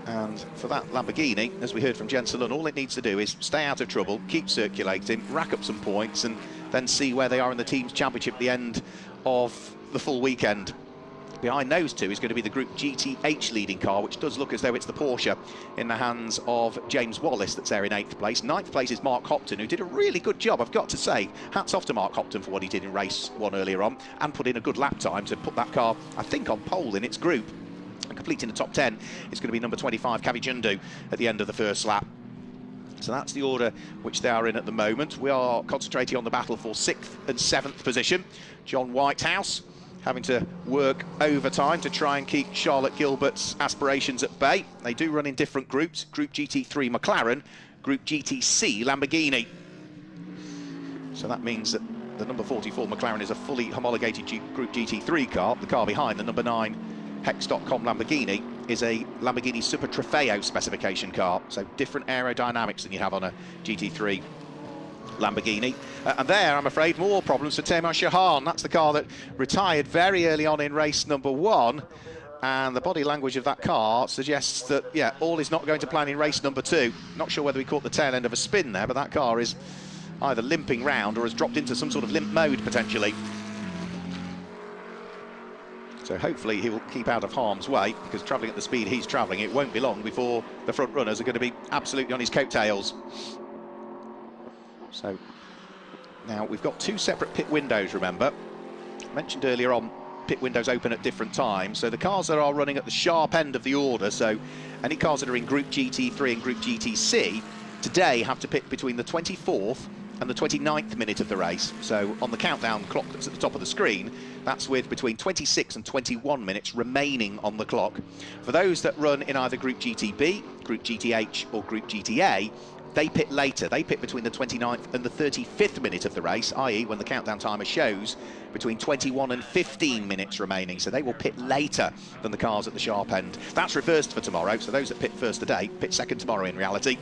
And for that Lamborghini, as we heard from Jen Saloon, all it needs to do is stay out of trouble, keep circulating, rack up some points, and then see where they are in the team's championship at the end of the full weekend. Behind those two is going to be the Group GTH leading car, which does look as though it's the Porsche in the hands of James Wallace that's there in 8th place. 9th place is Mark Hopton, who did a really good job, I've got to say. Hats off to Mark Hopton for what he did in race 1 earlier on, and put in a good lap time to put that car, I think, on pole in its group. And completing the top 10 is going to be number 25, Kavi Jundu, at the end of the first lap. So that's the order which they are in at the moment. We are concentrating on the battle for 6th and 7th position. John Whitehouse having to work overtime to try and keep Charlotte Gilbert's aspirations at bay. They do run in different groups: Group GT3 McLaren, Group GTC Lamborghini. So that means that the number 44 McLaren is a fully homologated Group GT3 car. The car behind, the number 9 Hex.com Lamborghini, is a Lamborghini Super Trofeo specification car, so different aerodynamics than you have on a GT3 Lamborghini. And there, I'm afraid, more problems for Teimur Shahan. That's the car that retired very early on in race number 1, and the body language of that car suggests that, yeah, all is not going to plan in race number 2. Not sure whether we caught the tail end of a spin there, but that car is either limping round or has dropped into some sort of limp mode, potentially. So hopefully he will keep out of harm's way, because travelling at the speed he's travelling, it won't be long before the front runners are going to be absolutely on his coattails. So now we've got 2 separate pit windows, remember. I mentioned earlier on, pit windows open at different times. So the cars that are running at the sharp end of the order, so any cars that are in Group GT3 and Group GTC, today have to pit between the 24th and the 29th minute of the race. So on the countdown clock that's at the top of the screen, that's with between 26 and 21 minutes remaining on the clock. For those that run in either Group GTB, Group GTH or Group GTA, they pit later. They pit between the 29th and the 35th minute of the race, i.e. when the countdown timer shows between 21 and 15 minutes remaining. So they will pit later than the cars at the sharp end. That's reversed for tomorrow, so those that pit first today pit second tomorrow in reality.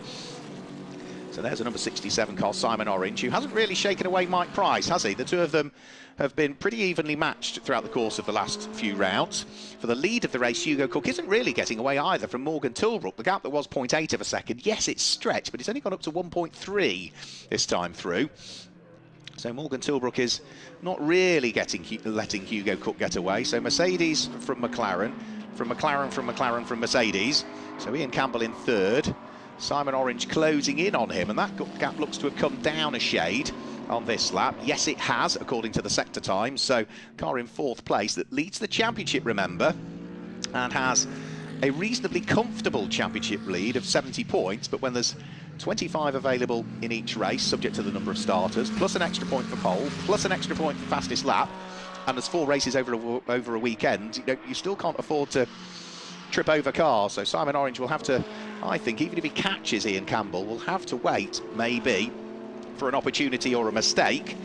So there's a number 67 car, Simon Orange, who hasn't really shaken away Mike Price, has he? The two of them have been pretty evenly matched throughout the course of the last few rounds. For the lead of the race, Hugo Cook isn't really getting away either from Morgan Tilbrook. The gap that was 0.8 of a second, yes, it's stretched, but it's only gone up to 1.3 this time through. So Morgan Tilbrook is not really letting Hugo Cook get away. So Mercedes from McLaren, from Mercedes. So Ian Campbell in third. Simon Orange closing in on him, and that gap looks to have come down a shade on this lap. Yes, it has, according to the sector times. So car in 4th place that leads the championship, remember, and has a reasonably comfortable championship lead of 70 points, but when there's 25 available in each race, subject to the number of starters, plus an extra point for pole, plus an extra point for fastest lap, and there's 4 races over a weekend, you still can't afford to trip over cars. So Simon Orange will have to, I think, even if he catches Ian Campbell, will have to wait, maybe, for an opportunity or a mistake,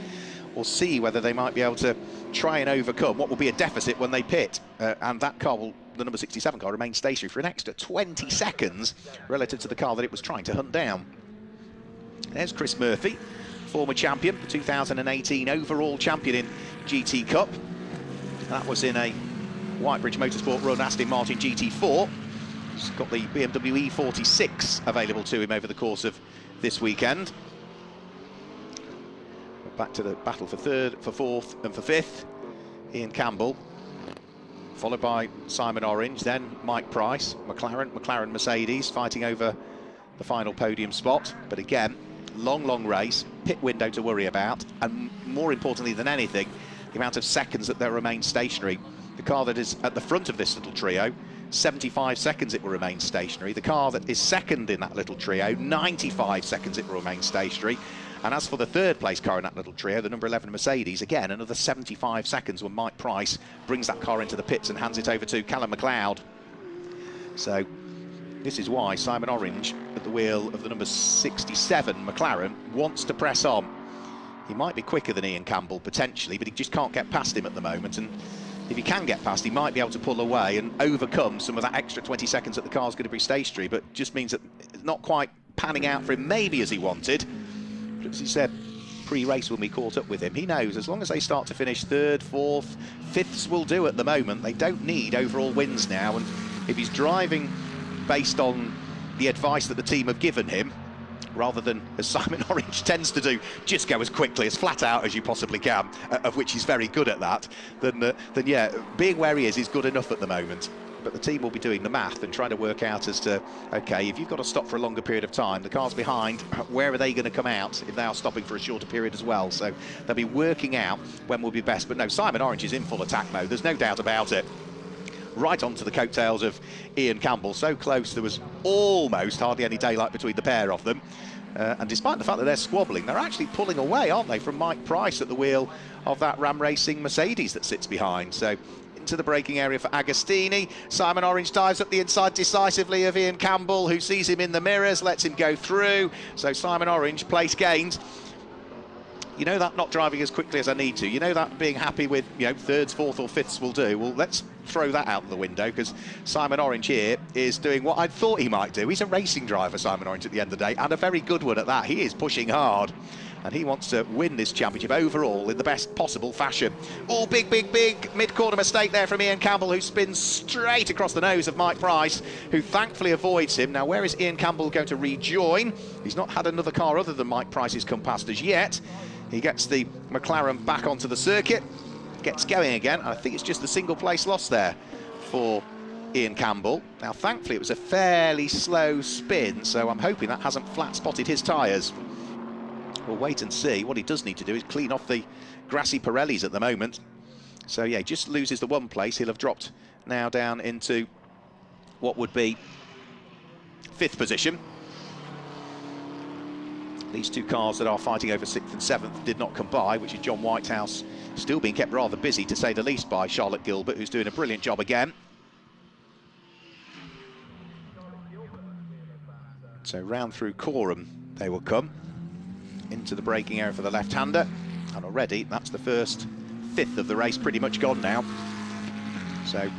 or see whether they might be able to try and overcome what will be a deficit when they pit. And that car will, the number 67 car, remain stationary for an extra 20 seconds relative to the car that it was trying to hunt down. There's Chris Murphy, former champion, the 2018 overall champion in GT Cup. That was in a Whitebridge Motorsport run Aston Martin GT4. He's got the BMW E46 available to him over the course of this weekend. Back to the battle for 3rd, for 4th and for 5th. Ian Campbell, followed by Simon Orange, then Mike Price, McLaren, Mercedes, fighting over the final podium spot. But again, long race, pit window to worry about, and more importantly than anything, the amount of seconds that they remain stationary. The car that is at the front of this little trio 75 seconds it will remain stationary. The car that is second in that little trio, 95 seconds it will remain stationary. And as for the third place car in that little trio, the number 11 Mercedes, again, another 75 seconds when Mike Price brings that car into the pits and hands it over to Callum McLeod. So this is why Simon Orange, at the wheel of the number 67 McLaren, wants to press on. He might be quicker than Ian Campbell, potentially, but he just can't get past him at the moment. And if he can get past, he might be able to pull away and overcome some of that extra 20 seconds that the car's going to be stationary, but just means that it's not quite panning out for him maybe as he wanted. But as he said pre-race when we caught up with him, he knows as long as they start to finish third, fourth, fifths will do at the moment. They don't need overall wins now, and if he's driving based on the advice that the team have given him, rather than, as Simon Orange tends to do, just go as quickly, as flat out as you possibly can, of which he's very good at that, then yeah, being where he is good enough at the moment. But the team will be doing the math and trying to work out as to, OK, if you've got to stop for a longer period of time, the cars behind, where are they going to come out if they are stopping for a shorter period as well? So they'll be working out when will be best. But no, Simon Orange is in full attack mode, there's no doubt about it. Right onto the coattails of Ian Campbell, so close there was almost hardly any daylight between the pair of them. And despite the fact that they're squabbling, they're actually pulling away, aren't they, from Mike Price at the wheel of that Ram Racing Mercedes that sits behind. So into the braking area for Agostini. Simon Orange dives up the inside decisively of Ian Campbell, who sees him in the mirrors, lets him go through. So Simon Orange, place gained. You know that not driving as quickly as I need to. You know that being happy with, you know, thirds, fourth or fifths will do. Well, let's throw that out the window, because Simon Orange here is doing what I thought he might do. He's a racing driver, Simon Orange, at the end of the day, and a very good one at that. He is pushing hard, and he wants to win this championship overall in the best possible fashion. Oh, big mid-corner mistake there from Ian Campbell, who spins straight across the nose of Mike Price, who thankfully avoids him. Now, where is Ian Campbell going to rejoin? He's not had another car other than Mike Price's come past as yet. He gets the McLaren back onto the circuit, gets going again. I think it's just the single place loss there for Ian Campbell. Now, thankfully, it was a fairly slow spin, so I'm hoping that hasn't flat spotted his tyres. We'll wait and see. What he does need to do is clean off the grassy Pirellis at the moment. So, yeah, he just loses the one place. He'll have dropped now down into what would be 5th position. These two cars that are fighting over 6th and 7th did not come by, which is John Whitehouse still being kept rather busy, to say the least, by Charlotte Gilbert, who's doing a brilliant job again. So round through Corham they will come into the braking area for the left-hander, and already that's the first fifth of the race pretty much gone now. So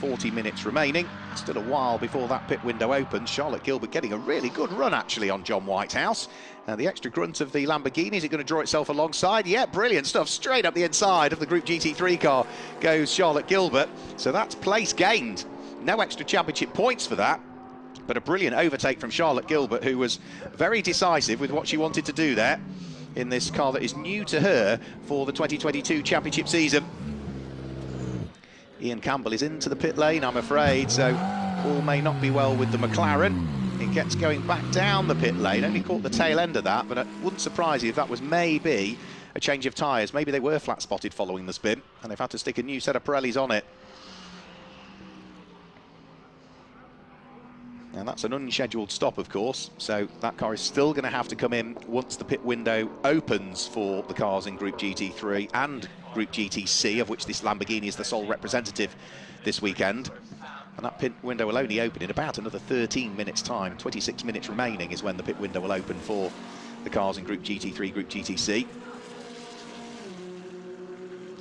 40 minutes remaining, still a while before that pit window opens. Charlotte Gilbert getting a really good run actually on John Whitehouse. The extra grunt of the Lamborghini, is it going to draw itself alongside? Yeah, brilliant stuff. Straight up the inside of the Group GT3 car goes Charlotte Gilbert. So that's place gained. No extra championship points for that, but a brilliant overtake from Charlotte Gilbert, who was very decisive with what she wanted to do there in this car that is new to her for the 2022 championship season. Ian Campbell is into the pit lane, I'm afraid, so all may not be well with the McLaren. It gets going back down the pit lane, only caught the tail end of that, but it wouldn't surprise you if that was maybe a change of tyres. Maybe they were flat spotted following the spin, and they've had to stick a new set of Pirellis on it. And that's an unscheduled stop, of course, so that car is still going to have to come in once the pit window opens for the cars in Group GT3 and Group GTC, of which this Lamborghini is the sole representative this weekend. And that pit window will only open in about another 13 minutes' time. 26 minutes remaining is when the pit window will open for the cars in Group GT3, Group GTC.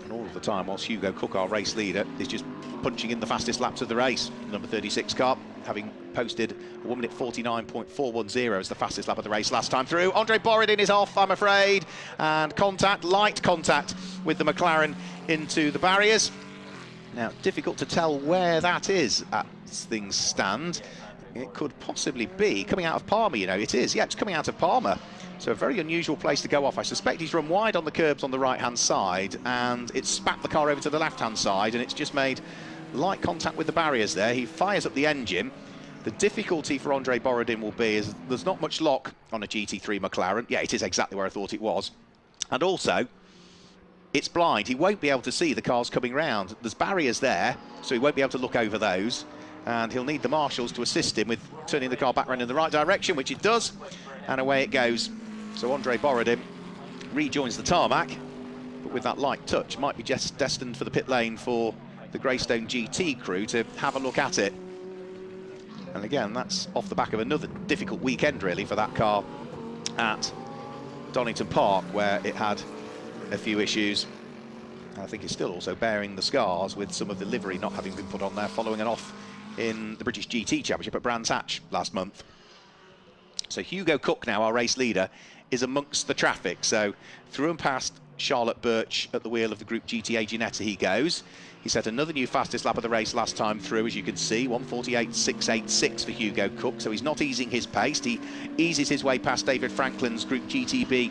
And all of the time, whilst Hugo Cook, our race leader, is just punching in the fastest laps of the race. Number 36 car, having posted a 1 minute 49.410 as the fastest lap of the race last time through. Andre Borodin is off, I'm afraid, and light contact with the McLaren into the barriers. Now, difficult to tell where that is as things stand. It could possibly be coming out of Palmer, you know. It is, yeah, it's coming out of Palmer. So a very unusual place to go off. I suspect he's run wide on the curbs on the right-hand side, and it's spat the car over to the left-hand side, and it's just made light contact with the barriers there. He fires up the engine. The difficulty for Andre Borodin will be is there's not much lock on a GT3 McLaren. Yeah, it is exactly where I thought it was. And also, it's blind. He won't be able to see the cars coming round. There's barriers there, so he won't be able to look over those. and he'll need the marshals to assist him with turning the car back around in the right direction, which it does, and away it goes. So Andre Borodin rejoins the tarmac, but with that light touch, might be just destined for the pit lane for the Greystone GT crew to have a look at it. And again, that's off the back of another difficult weekend, really, for that car at Donington Park, where it had a few issues. I think it's still also bearing the scars with some of the livery not having been put on there following it off in the British GT Championship at Brands Hatch last month. So Hugo Cook now, our race leader, is amongst the traffic. So through and past Charlotte Birch at the wheel of the Group GTA Ginetta he goes. He set another new fastest lap of the race last time through, as you can see, 1:48.686 for Hugo Cook, so he's not easing his pace. He eases his way past David Franklin's Group GTB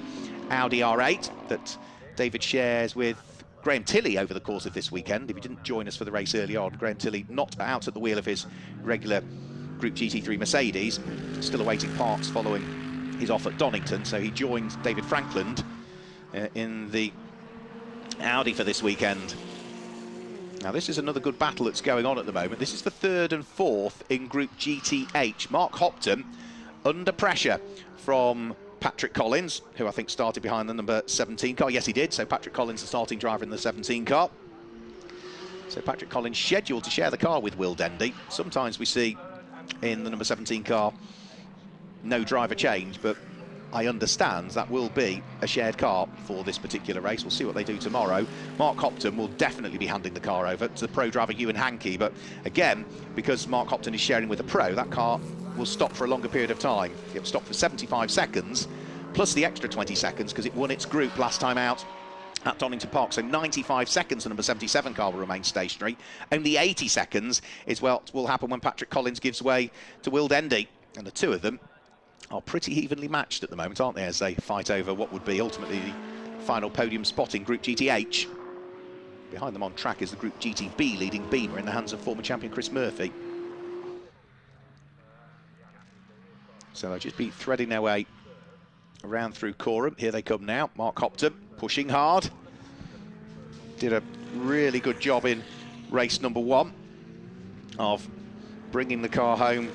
Audi R8 that David shares with Graham Tilley over the course of this weekend. If you didn't join us for the race early on, Graham Tilley not out at the wheel of his regular Group GT3 Mercedes, still awaiting parts following his off at Donington, so he joined David Franklin in the Audi for this weekend. Now this is another good battle that's going on at the moment. This is for third and fourth in Group GTH. Mark Hopton under pressure from Patrick Collins, who I think started behind the number 17 car. Yes, he did. So Patrick Collins, the starting driver in the 17 car. So Patrick Collins scheduled to share the car with Will Dendy. Sometimes we see in the number 17 car no driver change, but I understand that will be a shared car for this particular race. We'll see what they do tomorrow. Mark Hopton will definitely be handing the car over to the pro driver Ewan Hankey, but again, because Mark Hopton is sharing with a pro, that car will stop for a longer period of time. It will stop for 75 seconds, plus the extra 20 seconds, because it won its group last time out at Donington Park. So 95 seconds, the number 77 car will remain stationary. Only 80 seconds is what will happen when Patrick Collins gives way to Will Dendy. And the two of them are pretty evenly matched at the moment, aren't they, as they fight over what would be ultimately the final podium spot in Group GTH. Behind them on track is the Group GTB leading Beamer in the hands of former champion Chris Murphy. So they'll just be threading their way around through Coram. Here they come now. Mark Hopton pushing hard. Did a really good job in race number one of bringing the car home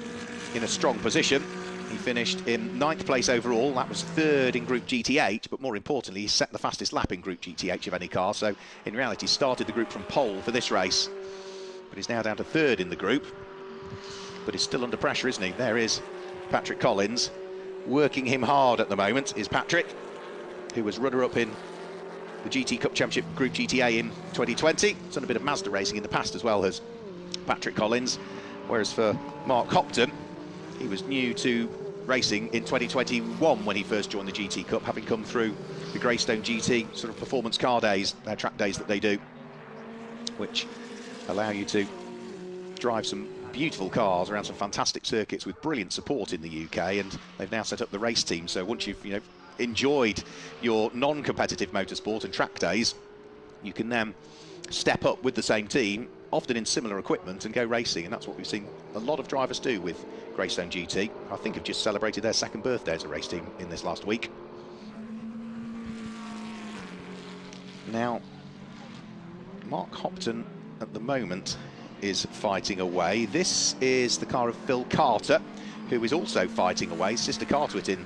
in a strong position. He finished in 9th place overall. That was 3rd in Group GTH, but more importantly, he set the fastest lap in Group GTH of any car. So in reality, started the group from pole for this race, but he's now down to 3rd in the group. But he's still under pressure, isn't he? There is Patrick Collins. Working him hard at the moment is Patrick, who was runner-up in the GT Cup Championship Group GTA in 2020. He's done a bit of Mazda racing in the past as well as Patrick Collins. Whereas for Mark Hopton, he was new to racing in 2021 when he first joined the GT Cup, having come through the Greystone GT sort of performance car days, their track days that they do, which allow you to drive some beautiful cars around some fantastic circuits with brilliant support in the UK. And they've now set up the race team, so once you've enjoyed your non-competitive motorsport and track days, you can then step up with the same team, often in similar equipment, and go racing. And that's what we've seen a lot of drivers do with Greystone GT. I think have just celebrated their 2nd birthday as a race team in this last week. Now, Mark Hopton at the moment is fighting away. This is the car of Phil Carter, who is also fighting away, sister car to it in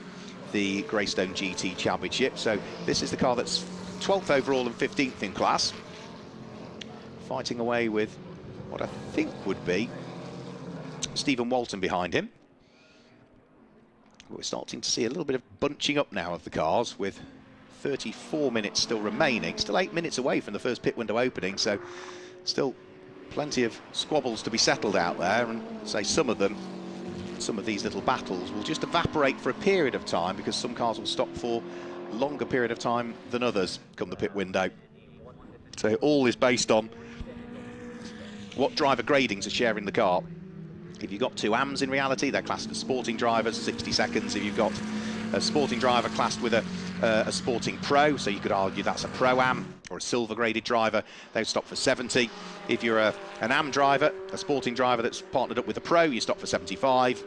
the Greystone GT Championship. So this is the car that's 12th overall and 15th in class, fighting away with what I think would be Stephen Walton behind him. We're starting to see a little bit of bunching up now of the cars, with 34 minutes still remaining, still 8 minutes away from the first pit window opening, so still plenty of squabbles to be settled out there. And say some of these little battles will just evaporate for a period of time, because some cars will stop for a longer period of time than others come the pit window. So all is based on what driver gradings are sharing the car. If you've got 2 AMs, in reality, they're classed as sporting drivers, 60 seconds. If you've got a sporting driver classed with a sporting pro, so you could argue that's a pro-am, or a silver graded driver, they stop for 70. If you're an AM driver, a sporting driver that's partnered up with a pro, you stop for 75.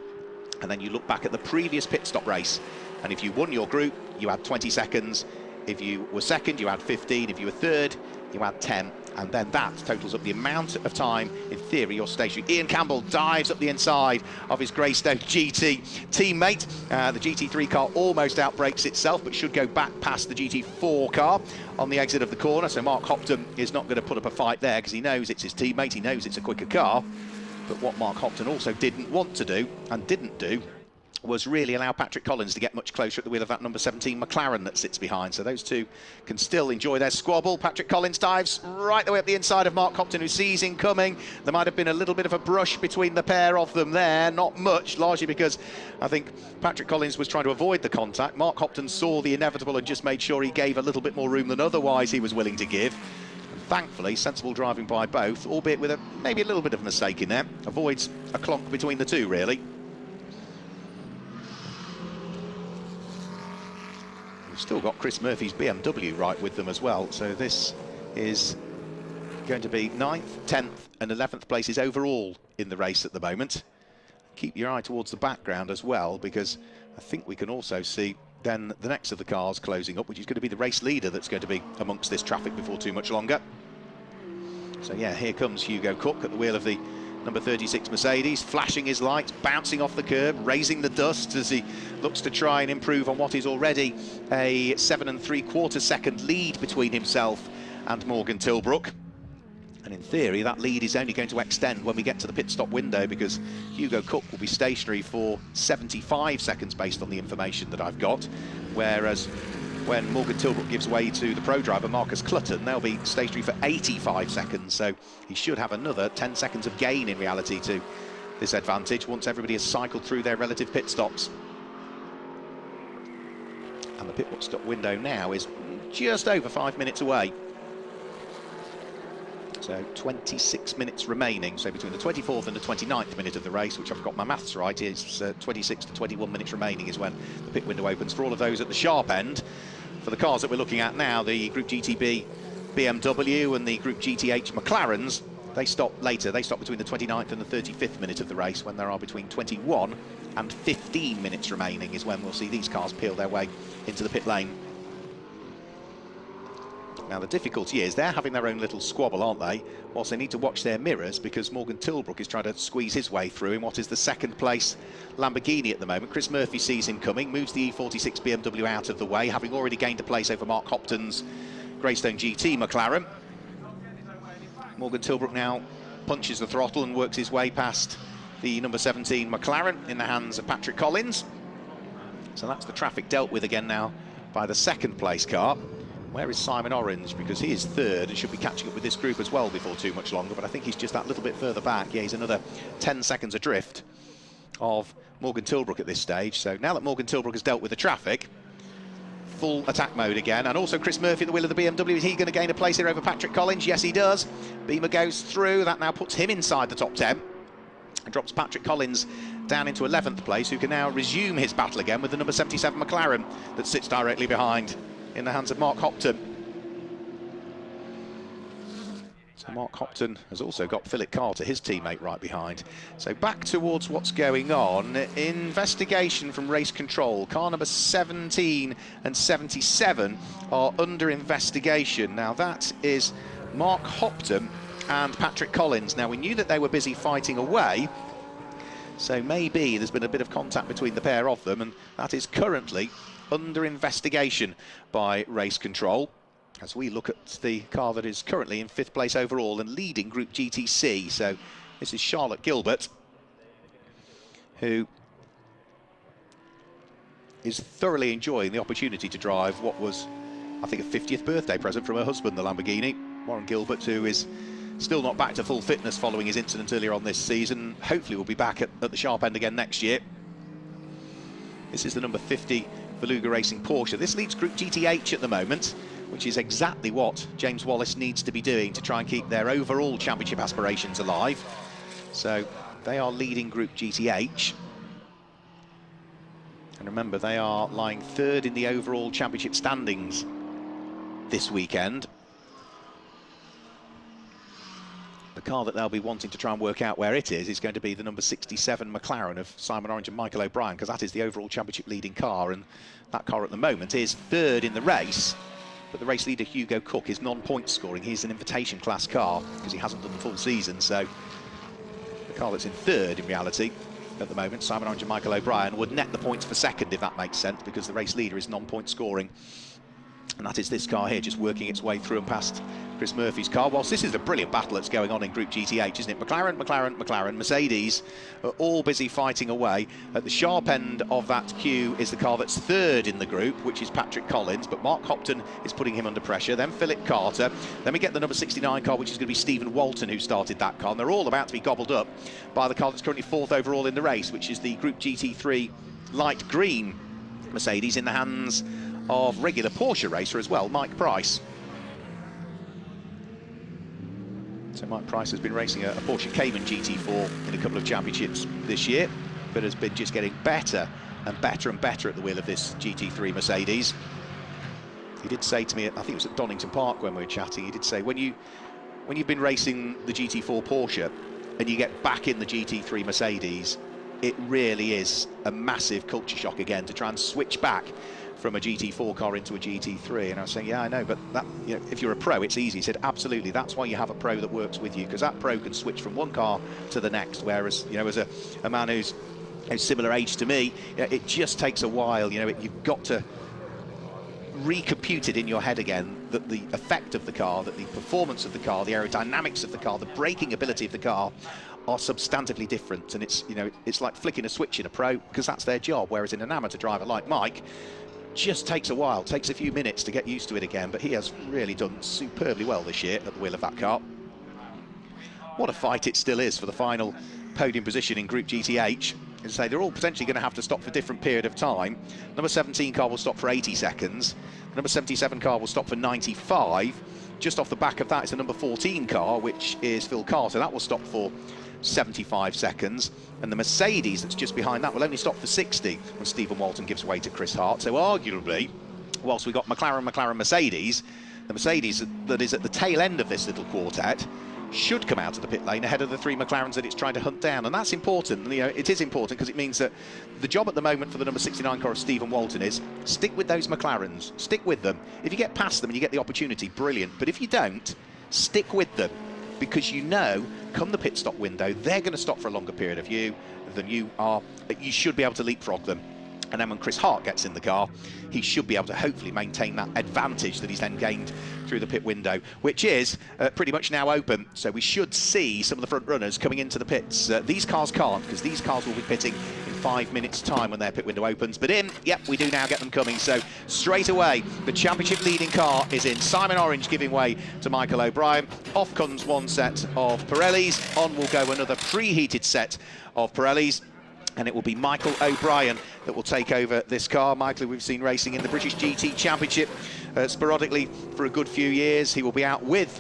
And then you look back at the previous pit stop race, and if you won your group, you had 20 seconds. If you were 2nd, you had 15. If you were 3rd, you had 10. And then that totals up the amount of time, in theory, you're stationary. Ian Campbell dives up the inside of his Greystone GT teammate. The GT3 car almost outbrakes itself, but should go back past the GT4 car on the exit of the corner. So Mark Hopton is not going to put up a fight there because he knows it's his teammate, he knows it's a quicker car. But what Mark Hopton also didn't want to do, and didn't do, was really allow Patrick Collins to get much closer at the wheel of that number 17 McLaren that sits behind. So those two can still enjoy their squabble. Patrick Collins dives right the way up the inside of Mark Hopton, who sees him coming. There might have been a little bit of a brush between the pair of them there, not much, largely because I think Patrick Collins was trying to avoid the contact. Mark Hopton saw the inevitable and just made sure he gave a little bit more room than otherwise he was willing to give. Thankfully, sensible driving by both, albeit with maybe a little bit of a mistake in there. Avoids a clonk between the two, really. We've still got Chris Murphy's BMW right with them as well, so this is going to be 9th, 10th and 11th places overall in the race at the moment. Keep your eye towards the background as well, because I think we can also see then the next of the cars closing up, which is going to be the race leader that's going to be amongst this traffic before too much longer. So yeah, here comes Hugo Cook at the wheel of the number 36 Mercedes, flashing his lights, bouncing off the curb, raising the dust as he looks to try and improve on what is already a 7 3/4 second lead between himself and Morgan Tilbrook. And in theory, that lead is only going to extend when we get to the pit stop window, because Hugo Cook will be stationary for 75 seconds based on the information that I've got, whereas when Morgan Tilbrook gives way to the pro driver Marcus Clutton, they'll be stationary for 85 seconds, so he should have another 10 seconds of gain in reality to this advantage once everybody has cycled through their relative pit stops. And the pit stop window now is just over 5 minutes away. So 26 minutes remaining, so between the 24th and the 29th minute of the race, which I've got my maths right, is 26 to 21 minutes remaining is when the pit window opens for all of those at the sharp end. For the cars that we're looking at now, the Group GTB BMW and the Group GTH McLarens, they stop later. They stop between the 29th and the 35th minute of the race, when there are between 21 and 15 minutes remaining is when we'll see these cars peel their way into the pit lane. Now the difficulty is they're having their own little squabble, aren't they? Whilst they need to watch their mirrors, because Morgan Tilbrook is trying to squeeze his way through in what is the second place Lamborghini at the moment. Chris Murphy sees him coming, moves the E46 BMW out of the way, having already gained a place over Mark Hopton's Greystone GT McLaren. Morgan Tilbrook now punches the throttle and works his way past the number 17 McLaren in the hands of Patrick Collins. So that's the traffic dealt with again now by the second place car. Where is Simon Orange? Because he is third and should be catching up with this group as well before too much longer, but I think he's just that little bit further back. Yeah, he's another 10 seconds adrift of Morgan Tilbrook at this stage. So now that Morgan Tilbrook has dealt with the traffic, full attack mode again. And also Chris Murphy at the wheel of the BMW. Is he going to gain a place here over Patrick Collins? Yes, he does. Beamer goes through. That now puts him inside the top 10. And drops Patrick Collins down into 11th place, who can now resume his battle again with the number 77 McLaren that sits directly behind in the hands of Mark Hopton. So Mark Hopton has also got Philip Carter, his teammate, right behind. So back towards what's going on. Investigation from race control. Car number 17 and 77 are under investigation. Now that is Mark Hopton and Patrick Collins. Now we knew that they were busy fighting away, so maybe there's been a bit of contact between the pair of them, and that is currently under investigation by race control as we look at the car that is currently in 5th place overall and leading Group GTC. So this is Charlotte Gilbert, who is thoroughly enjoying the opportunity to drive what was, I think, a 50th birthday present from her husband, the Lamborghini. Warren Gilbert, who is still not back to full fitness following his incident earlier on this season, hopefully will be back at the sharp end again next year. This is the number 50 Beluga Racing Porsche. This leads Group GTH at the moment, which is exactly what James Wallace needs to be doing to try and keep their overall championship aspirations alive. So they are leading Group GTH. And remember, they are lying 3rd in the overall championship standings this weekend. The car that they'll be wanting to try and work out where it is going to be the number 67 McLaren of Simon Orange and Michael O'Brien, because that is the overall championship leading car, and that car at the moment is 3rd in the race but the race leader Hugo Cook is non-point scoring. He's an invitation class car because he hasn't done the full season, so the car that's in third in reality at the moment, Simon Orange and Michael O'Brien, would net the points for second, if that makes sense, because the race leader is non-point scoring. And that is this car here, just working its way through and past Chris Murphy's car. Whilst this is a brilliant battle that's going on in Group GTH, isn't it? McLaren, Mercedes are all busy fighting away. At the sharp end of that queue is the car that's third in the group, which is Patrick Collins, but Mark Hopton is putting him under pressure. Then Philip Carter. Then we get the number 69 car, which is going to be Stephen Walton, who started that car. And they're all about to be gobbled up by the car that's currently fourth overall in the race, which is the Group GT3 light green Mercedes, in the hands of regular Porsche racer as well, Mike Price. So Mike Price has been racing a Porsche Cayman GT4 in a couple of championships this year, but has been just getting better and better and better at the wheel of this GT3 Mercedes. He did say to me, I think it was at Donington Park when we were chatting, he did say, when you've been racing the GT4 Porsche and you get back in the GT3 Mercedes, it really is a massive culture shock again to try and switch back from a GT4 car into a GT3. And I was saying, yeah, I know, but that, you know, if you're a pro, it's easy. He said, absolutely, that's why you have a pro that works with you, because that pro can switch from one car to the next. Whereas, you know, as a man who's similar age to me, you know, it just takes a while. You know, you've got to recompute it in your head again, that the effect of the car, that the performance of the car, the aerodynamics of the car, the braking ability of the car are substantively different. And it's, you know, it's like flicking a switch in a pro, because that's their job. Whereas in an amateur driver like Mike, just takes a while, takes a few minutes to get used to it again, but he has really done superbly well this year at the wheel of that car. What a fight it still is for the final podium position in Group GTH. As I say, they're all potentially going to have to stop for a different period of time. Number 17 car will stop for 80 seconds. The number 77 car will stop for 95. Just off the back of that is the number 14 car, which is Phil Carter. That will stop for 75 seconds, and the Mercedes that's just behind that will only stop for 60 when Stephen Walton gives way to Chris Hart. So arguably, whilst we've got McLaren, Mercedes, the Mercedes that is at the tail end of this little quartet should come out of the pit lane ahead of the three McLarens that it's trying to hunt down, and that's important. You know, it is important because it means that the job at the moment for the number 69 car of Stephen Walton is stick with those McLarens, stick with them. If you get past them and you get the opportunity, brilliant, but if you don't, stick with them, because you know, come the pit stop window, they're going to stop for a longer period of you than you are. You should be able to leapfrog them. And then when Chris Hart gets in the car, he should be able to hopefully maintain that advantage that he's then gained through the pit window, which is pretty much now open. So we should see some of the front runners coming into the pits. These cars can't, because these cars will be pitting in 5 minutes' time when their pit window opens. But yep, we do now get them coming. So straight away, the championship leading car is in. Simon Orange giving way to Michael O'Brien. Off comes one set of Pirellis. On will go another preheated set of Pirellis. And it will be Michael O'Brien that will take over this car. Michael, we've seen racing in the British GT Championship sporadically for a good few years. He will be out with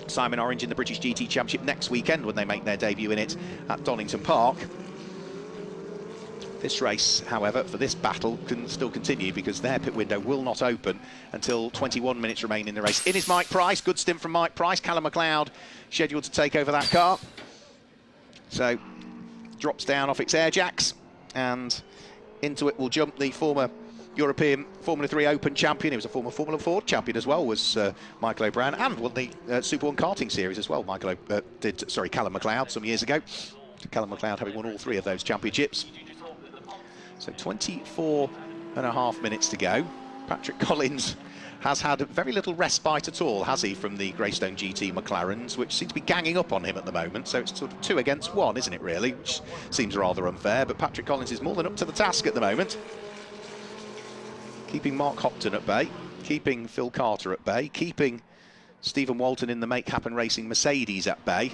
Simon Orange in the British GT Championship next weekend when they make their debut in it at Donington Park. This race, however, for this battle can still continue because their pit window will not open until 21 minutes remain in the race. In is Mike Price. Good stint from Mike Price. Callum MacLeod scheduled to take over that car. So drops down off its air jacks, and into it will jump the former European Formula 3 Open champion. He was a former Formula 4 champion as well, was Michael O'Brien, and won the Super 1 karting series as well. Callum MacLeod some years ago. Callum MacLeod having won all three of those championships. So 24 and a half minutes to go. Patrick Collins has had very little respite at all, has he, from the Greystone GT McLarens, which seem to be ganging up on him at the moment. So it's sort of 2 against 1, isn't it, really? Which seems rather unfair, but Patrick Collins is more than up to the task at the moment. Keeping Mark Hopton at bay, keeping Phil Carter at bay, keeping Stephen Walton in the Make Happen Racing Mercedes at bay,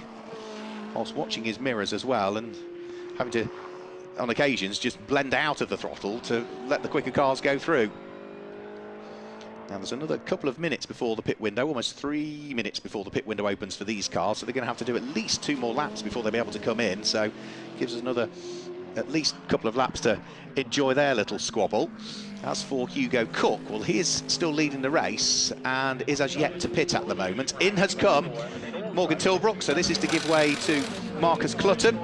whilst watching his mirrors as well and having to, on occasions, just blend out of the throttle to let the quicker cars go through. Now there's another couple of minutes before the pit window, almost 3 minutes before the pit window opens for these cars, so they're going to have to do at least 2 more laps before they'll be able to come in, so gives us another at least couple of laps to enjoy their little squabble. As for Hugo Cook, well, he is still leading the race and is as yet to pit at the moment. In has come Morgan Tilbrook, so this is to give way to Marcus Clutton.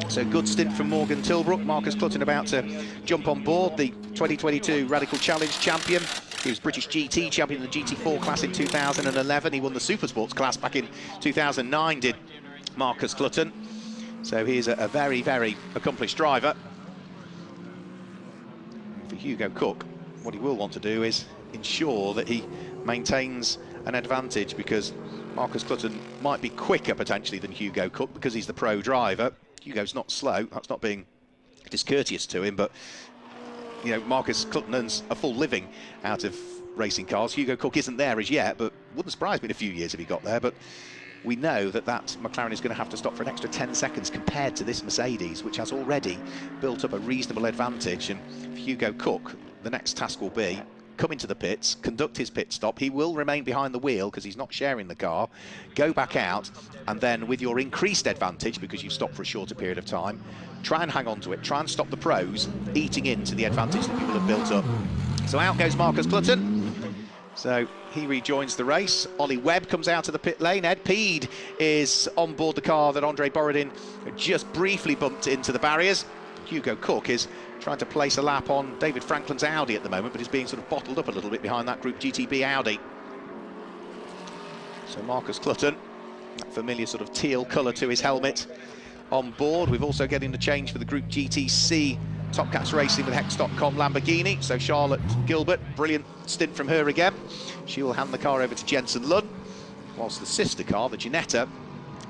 So good stint from Morgan Tilbrook. Marcus Clutton about to jump on board, the 2022 Radical Challenge champion. He was British GT champion in the GT4 class in 2011. He won the Supersports class back in 2009, did Marcus Clutton. So he's a very, very accomplished driver. For Hugo Cook, what he will want to do is ensure that he maintains an advantage, because Marcus Clutton might be quicker potentially than Hugo Cook because he's the pro driver. Hugo's not slow, that's not being discourteous to him, but you know, Marcus Clutton earns a full living out of racing cars. Hugo Cook isn't there as yet, but wouldn't surprise me in a few years if he got there. But we know that McLaren is going to have to stop for an extra 10 seconds compared to this Mercedes, which has already built up a reasonable advantage. And for Hugo Cook, the next task will be come into the pits, conduct his pit stop. He will remain behind the wheel because he's not sharing the car. Go back out, and then with your increased advantage, because you've stopped for a shorter period of time, try and hang on to it. Try and stop the pros eating into the advantage that people have built up. So out goes Marcus Clutton. So he rejoins the race. Ollie Webb comes out of the pit lane. Ed Peed is on board the car that Andre Borodin just briefly bumped into the barriers. Hugo Cook is trying to place a lap on David Franklin's Audi at the moment, but is being sort of bottled up a little bit behind that Group GTB Audi. So Marcus Clutton, that familiar sort of teal colour to his helmet, on board. We've also getting the change for the Group GTC Top Cats Racing with Hex.com Lamborghini. So Charlotte Gilbert, brilliant stint from her again. She will hand the car over to Jensen Lunn, whilst the sister car, the Ginetta,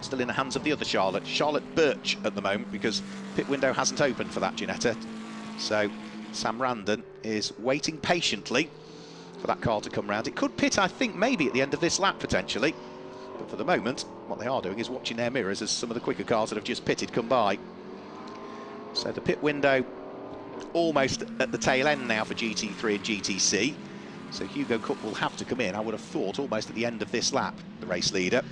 still in the hands of the other Charlotte Birch at the moment, because pit window hasn't opened for that Ginetta. So Sam Randon is waiting patiently for that car to come round. It could pit, I think, maybe at the end of this lap potentially, but for the moment what they are doing is watching their mirrors as some of the quicker cars that have just pitted come by. So the pit window almost at the tail end now for GT3 and GTC. So Hugo Cook will have to come in, I would have thought, almost at the end of this lap, the race leader.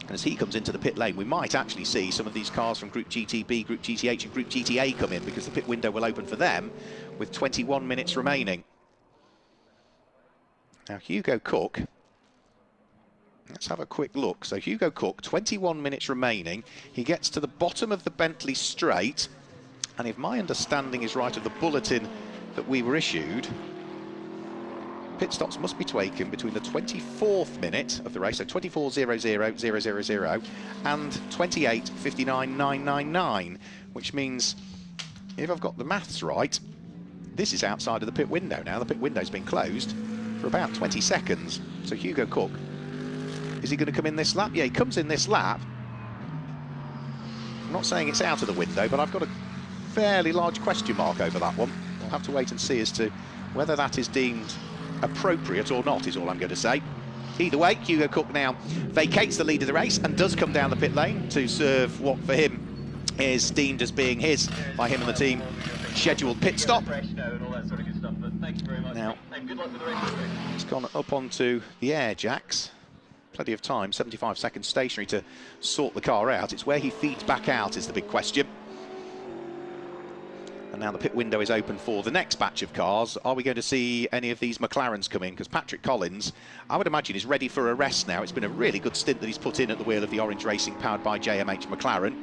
And as he comes into the pit lane, we might actually see some of these cars from Group GTB, Group GTH and Group GTA come in, because the pit window will open for them with 21 minutes remaining. Now Hugo Cook, let's have a quick look. So Hugo Cook, 21 minutes remaining. He gets to the bottom of the Bentley straight, and if my understanding is right of the bulletin that we were issued, pit stops must be taken between the 24th minute of the race, so 24:00:000, and 28:59:999, which means, if I've got the maths right, this is outside of the pit window now. The pit window's been closed for about 20 seconds. So Hugo Cook, is he going to come in this lap? Yeah, he comes in this lap. I'm not saying it's out of the window, but I've got a fairly large question mark over that one. We'll have to wait and see as to whether that is deemed appropriate or not, is all I'm going to say. Either way, Hugo Cook now vacates the lead of the race and does come down the pit lane to serve what for him is deemed as being his, by him and the team, scheduled pit stop. Now, it's gone up onto the air jacks. Plenty of time, 75 seconds stationary to sort the car out. It's where he feeds back out is the big question. And now the pit window is open for the next batch of cars. Are we going to see any of these McLarens come in? Because Patrick Collins, I would imagine, is ready for a rest now. It's been a really good stint that he's put in at the wheel of the Orange Racing powered by JMH McLaren,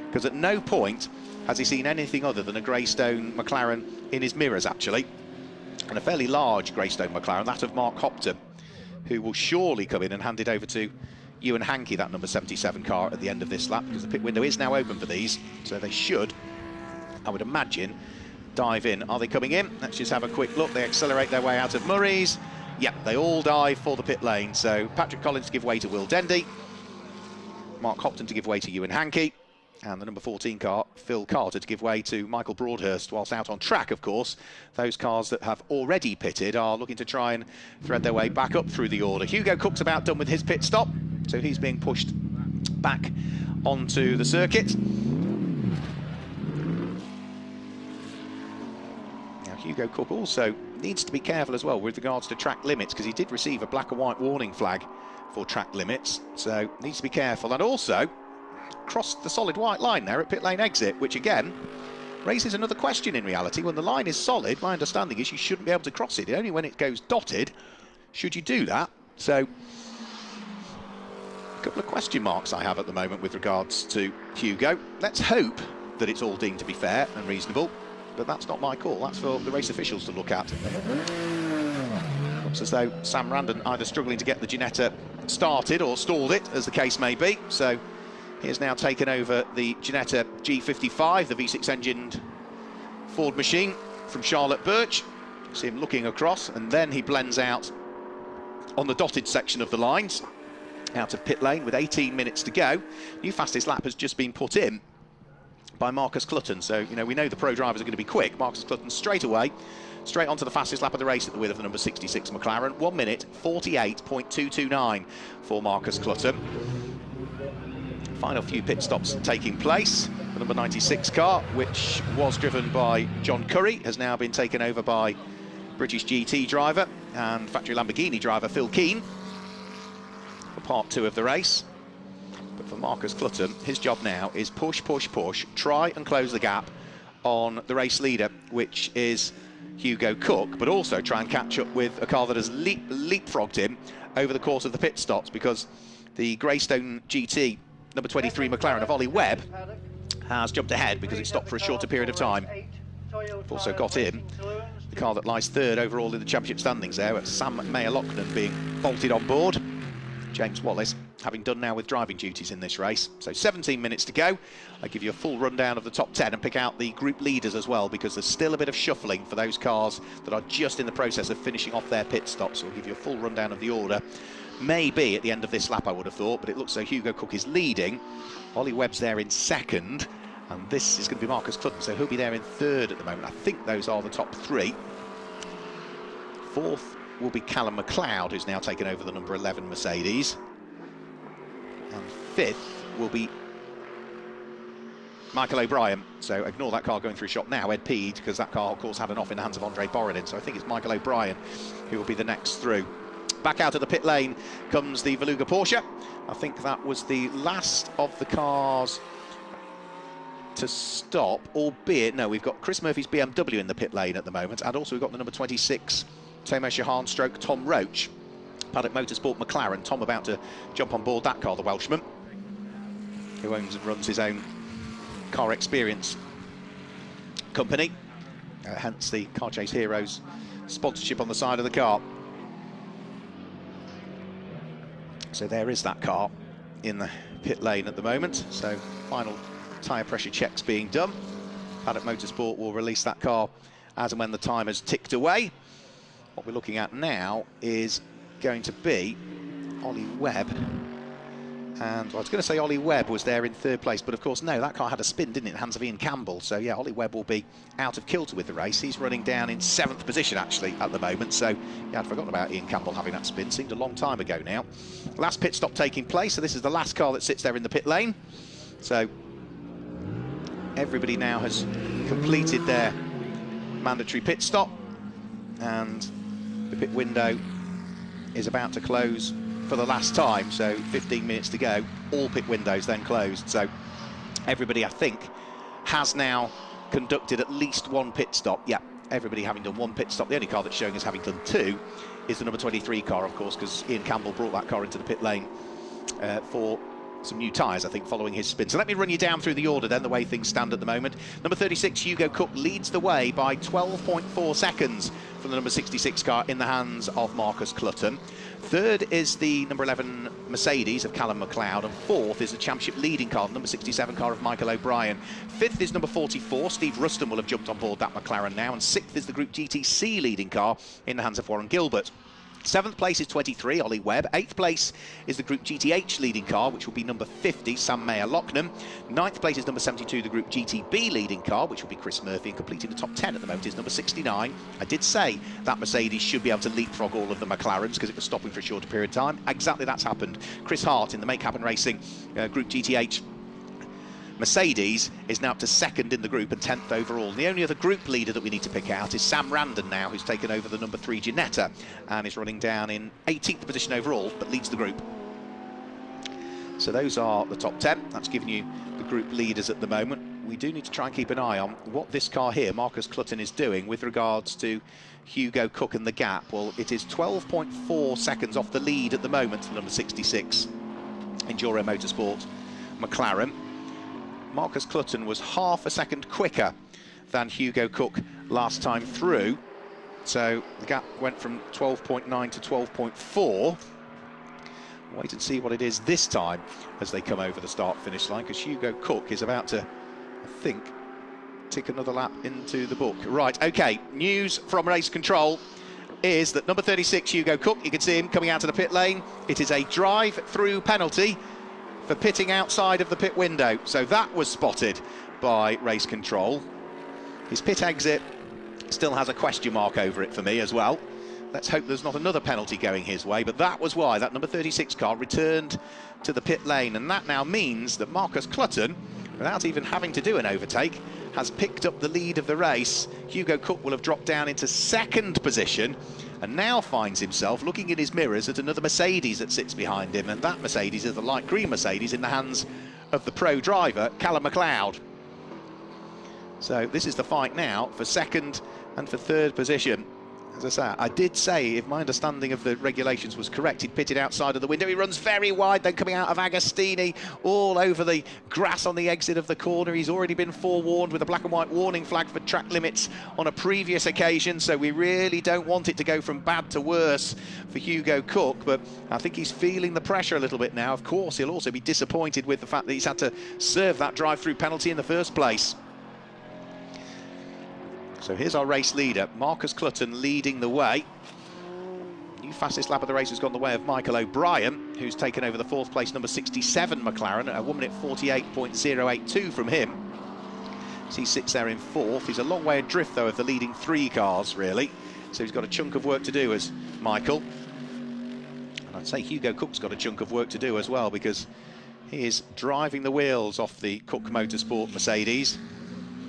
because at no point has he seen anything other than a Greystone McLaren in his mirrors, actually. And a fairly large Greystone McLaren, that of Mark Hopton, who will surely come in and hand it over to Ewan Hankey, that number 77 car, at the end of this lap, because the pit window is now open for these, so they should, I would imagine, dive in. Are they coming in? Let's just have a quick look. They accelerate their way out of Murray's. Yep, they all dive for the pit lane. So Patrick Collins to give way to Will Dendy, Mark Hopton to give way to Ewan Hankey, and the number 14 car, Phil Carter, to give way to Michael Broadhurst. Whilst out on track, of course, those cars that have already pitted are looking to try and thread their way back up through the order. Hugo Cook's about done with his pit stop, so he's being pushed back onto the circuit. Now Hugo Cook also needs to be careful as well with regards to track limits, because he did receive a black and white warning flag for track limits, so needs to be careful. And also crossed the solid white line there at pit lane exit, which again raises another question in reality. When the line is solid, my understanding is you shouldn't be able to cross it. Only when it goes dotted should you do that. So a couple of question marks I have at the moment with regards to Hugo. Let's hope that it's all deemed to be fair and reasonable, but that's not my call. That's for the race officials to look at. Looks as though Sam Randon either struggling to get the Ginetta started or stalled it, as the case may be. So he has now taken over the Ginetta G55, the V6-engined Ford machine from Charlotte Birch. See him looking across, and then he blends out on the dotted section of the lines, out of pit lane with 18 minutes to go. New fastest lap has just been put in by Marcus Clutton. So, you know, we know the pro drivers are going to be quick. Marcus Clutton straight away, straight onto the fastest lap of the race at the wheel of the number 66 McLaren. 1 minute 48.229 for Marcus Clutton. Final few pit stops taking place. The number 96 car, which was driven by John Curry, has now been taken over by British GT driver and factory Lamborghini driver Phil Keane for part 2 of the race. But for Marcus Clutton, his job now is push, push, push, try and close the gap on the race leader, which is Hugo Cook, but also try and catch up with a car that has leapfrogged him over the course of the pit stops, because the Greystone GT number 23 McLaren of Ollie Webb has jumped ahead because it stopped for a shorter period of time. Also got in the car that lies third overall in the championship standings there, Sam Mayer-Lochnan being bolted on board. James Wallace having done now with driving duties in this race. So 17 minutes to go. I give you a full rundown of the top 10 and pick out the group leaders as well, because there's still a bit of shuffling for those cars that are just in the process of finishing off their pit stops. So I'll give you a full rundown of the order. Maybe at the end of this lap, I would have thought, but it looks so Hugo Cook is leading. Ollie Webb's there in second, and this is going to be Marcus Clutton, so he'll be there in third at the moment. I think those are the top 3. Fourth will be Callum McLeod, who's now taken over the number 11 Mercedes. And fifth will be Michael O'Brien. So ignore that car going through shop now, Ed Peed, because that car, of course, had an off in the hands of Andre Borodin. So I think it's Michael O'Brien who will be the next through. Back out of the pit lane comes the Veluga Porsche. I think that was the last of the cars to stop, albeit, no, we've got Chris Murphy's BMW in the pit lane at the moment, and also we've got the number 26 Tomo Shahan stroke Tom Roach, Paddock Motorsport McLaren. Tom about to jump on board that car, the Welshman, who owns and runs his own car experience company, hence the Car Chase Heroes sponsorship on the side of the car. So there is that car in the pit lane at the moment. So final tyre pressure checks being done. Paddock Motorsport will release that car as and when the time has ticked away. What we're looking at now is going to be Ollie Webb. And well, I was going to say Ollie Webb was there in third place, but of course, no, that car had a spin, didn't it, in the hands of Ian Campbell. So yeah, Ollie Webb will be out of kilter with the race. He's running down in 7th position, actually, at the moment. So yeah, I'd forgotten about Ian Campbell having that spin. Seemed a long time ago now. Last pit stop taking place. So this is the last car that sits there in the pit lane. So everybody now has completed their mandatory pit stop, and the pit window is about to close for the last time. So 15 minutes to go, all pit windows then closed. So everybody, I think, has now conducted at least one pit stop. Yeah, everybody having done one pit stop. The only car that's showing as having done 2 is the number 23 car, of course, because Ian Campbell brought that car into the pit lane for some new tyres, I think, following his spin. So let me run you down through the order then, the way things stand at the moment. Number 36, Hugo Cook, leads the way by 12.4 seconds from the number 66 car in the hands of Marcus Clutton. Third is the number 11 Mercedes of Callum McLeod, and fourth is the championship leading car, number 67 car of Michael O'Brien. Fifth is number 44, Steve Ruston will have jumped on board that McLaren now, and sixth is the Group GTC leading car in the hands of Warren Gilbert. 7th place is 23, Ollie Webb. 8th place is the Group GTH leading car, which will be number 50, Sam Mayer-Lochnan. 9th place is number 72, the Group GTB leading car, which will be Chris Murphy, and completing the top 10 at the moment is number 69. I did say that Mercedes should be able to leapfrog all of the McLarens because it was stopping for a shorter period of time. Exactly that's happened. Chris Hart in the Make Happen Racing Group GTH Mercedes is now up to 2nd in the group and 10th overall. The only other group leader that we need to pick out is Sam Randon now, who's taken over the number 3 Ginetta and is running down in 18th position overall, but leads the group. So those are the top 10. That's giving you the group leaders at the moment. We do need to try and keep an eye on what this car here, Marcus Clutton, is doing with regards to Hugo Cook and the gap. Well, it is 12.4 seconds off the lead at the moment for number 66, Enduro Motorsport McLaren. Marcus Clutton was half a second quicker than Hugo Cook last time through. So the gap went from 12.9 to 12.4. Wait and see what it is this time as they come over the start-finish line, because Hugo Cook is about to, I think, tick another lap into the book. Right, OK, news from race control is that number 36, Hugo Cook, you can see him coming out of the pit lane. It is a drive-through penalty for pitting outside of the pit window. So that was spotted by race control. His pit exit still has a question mark over it for me as well. Let's hope there's not another penalty going his way, but that was why that number 36 car returned to the pit lane, and that now means that Marcus Clutton, without even having to do an overtake, has picked up the lead of the race. Hugo Cook will have dropped down into second position and now finds himself looking in his mirrors at another Mercedes that sits behind him, and that Mercedes is the light green Mercedes in the hands of the pro driver, Callum McLeod. So this is the fight now for second and for third position. As I say, I did say, if my understanding of the regulations was correct, he'd pitted outside of the window. He runs very wide, then coming out of Agostini, all over the grass on the exit of the corner. He's already been forewarned with a black and white warning flag for track limits on a previous occasion, so we really don't want it to go from bad to worse for Hugo Cook, but I think he's feeling the pressure a little bit now. Of course, he'll also be disappointed with the fact that he's had to serve that drive-through penalty in the first place. So here's our race leader, Marcus Clutton, leading the way. New fastest lap of the race has gone the way of Michael O'Brien, who's taken over the fourth place number 67 McLaren, a 1 minute 48.082 from him. So he sits there in fourth. He's a long way adrift, though, of the leading three cars, really. So he's got a chunk of work to do as Michael. And I'd say Hugo Cook's got a chunk of work to do as well, because he is driving the wheels off the Cook Motorsport Mercedes.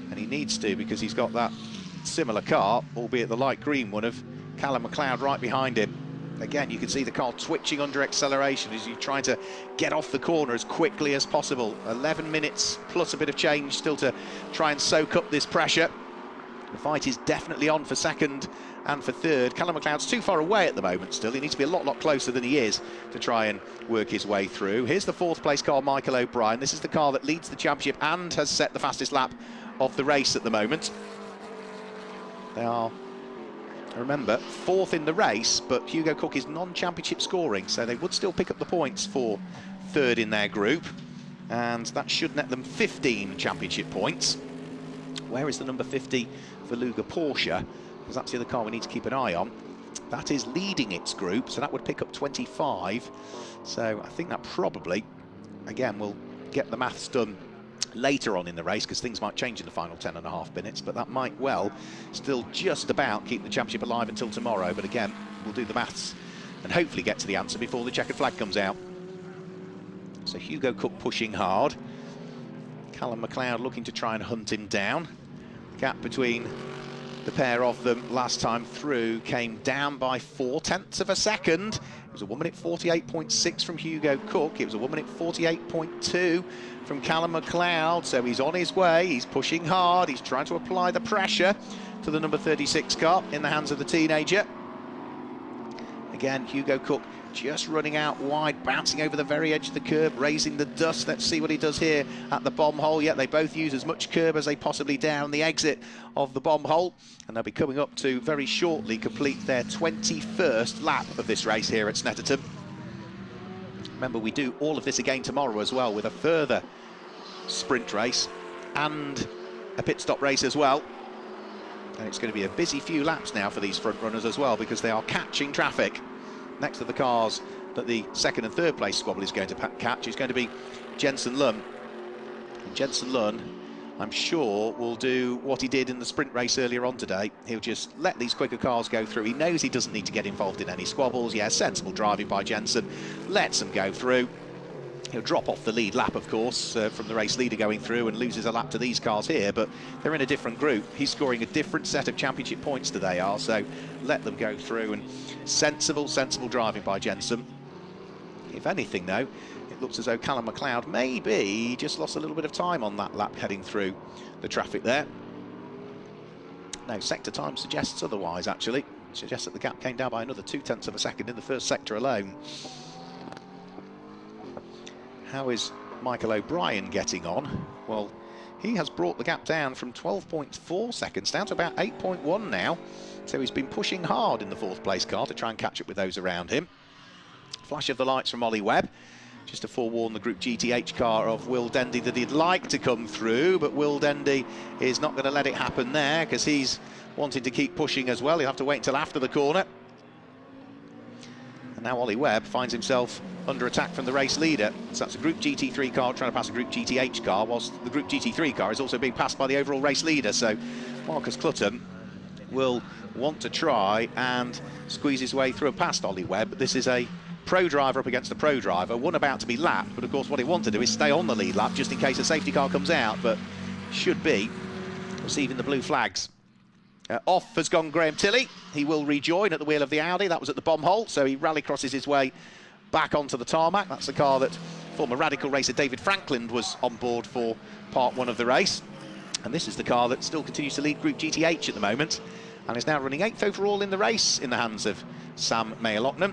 And he needs to, because he's got that similar car, albeit the light green one, of Callum McLeod right behind him. Again, you can see the car twitching under acceleration as he's trying to get off the corner as quickly as possible. 11 minutes plus a bit of change still to try and soak up this pressure. The fight is definitely on for second and for third. Callum McLeod's too far away at the moment still. He needs to be a lot closer than he is to try and work his way through. Here's the fourth place car, Michael O'Brien. This is the car that leads the championship and has set the fastest lap of the race at the moment. They are, remember, fourth in the race, but Hugo Cook is non-championship scoring, so they would still pick up the points for third in their group, and that should net them 15 championship points. Where is the number 50 for Luger Porsche? Because that's the other car we need to keep an eye on. That is leading its group, so that would pick up 25. So I think that probably, again, will get the maths done later on in the race, because things might change in the final 10.5 minutes, but that might well still just about keep the championship alive until tomorrow. But again, we'll do the maths and hopefully get to the answer before the checkered flag comes out. So Hugo Cook pushing hard. Callum McLeod looking to try and hunt him down. The gap between the pair of them last time through came down by 0.4 of a second. It was a 1 minute 48.6 from Hugo Cook. It was a 1 minute 48.2 from Callum McLeod. So he's on his way. He's pushing hard. He's trying to apply the pressure to the number 36 car in the hands of the teenager. Again, Hugo Cook just running out wide, bouncing over the very edge of the curb, raising the dust. Let's see what he does here at the bomb hole. Yet they both use as much curb as they possibly down the exit of the bomb hole, and they'll be coming up to very shortly complete their 21st lap of this race here at Snetterton. Remember, we do all of this again tomorrow as well, with a further sprint race and a pit stop race as well. And it's going to be a busy few laps now for these front runners as well, because they are catching traffic. Next to the cars that the second and third place squabble is going to catch is going to be Jensen Lunn. And Jensen Lunn, I'm sure, will do what he did in the sprint race earlier on today. He'll just let these quicker cars go through. He knows he doesn't need to get involved in any squabbles. Yeah, sensible driving by Jensen. Lets them go through. He'll drop off the lead lap, of course, from the race leader going through, and loses a lap to these cars here, but they're in a different group. He's scoring a different set of championship points today, so let them go through. And sensible driving by Jensen. If anything, though, it looks as though Callum McLeod maybe just lost a little bit of time on that lap heading through the traffic there. No, sector time suggests otherwise, actually. It suggests that the gap came down by another 0.2 of a second in the first sector alone. How is Michael O'Brien getting on? Well, he has brought the gap down from 12.4 seconds down to about 8.1 now. So he's been pushing hard in the 4th place car to try and catch up with those around him. Flash of the lights from Ollie Webb, just to forewarn the Group GTH car of Will Dendy that he'd like to come through, but Will Dendy is not going to let it happen there because he's wanting to keep pushing as well. He'll have to wait until after the corner. And now Ollie Webb finds himself under attack from the race leader. So that's a Group GT3 car trying to pass a Group GTH car, whilst the Group GT3 car is also being passed by the overall race leader. So Marcus Clutton will want to try and squeeze his way through and past Ollie Webb. But this is a pro driver up against a pro driver, one about to be lapped, but of course what he wants to do is stay on the lead lap just in case a safety car comes out, but should be receiving the blue flags. Off has gone Graham Tilley. He will rejoin at the wheel of the Audi. That was at the bomb hole, so he rally crosses his way back onto the tarmac. That's the car that former radical racer David Franklin was on board for part 1 of the race, and this is the car that still continues to lead Group GTH at the moment and is now running 8th overall in the race in the hands of Sam Mayer-Lochnan,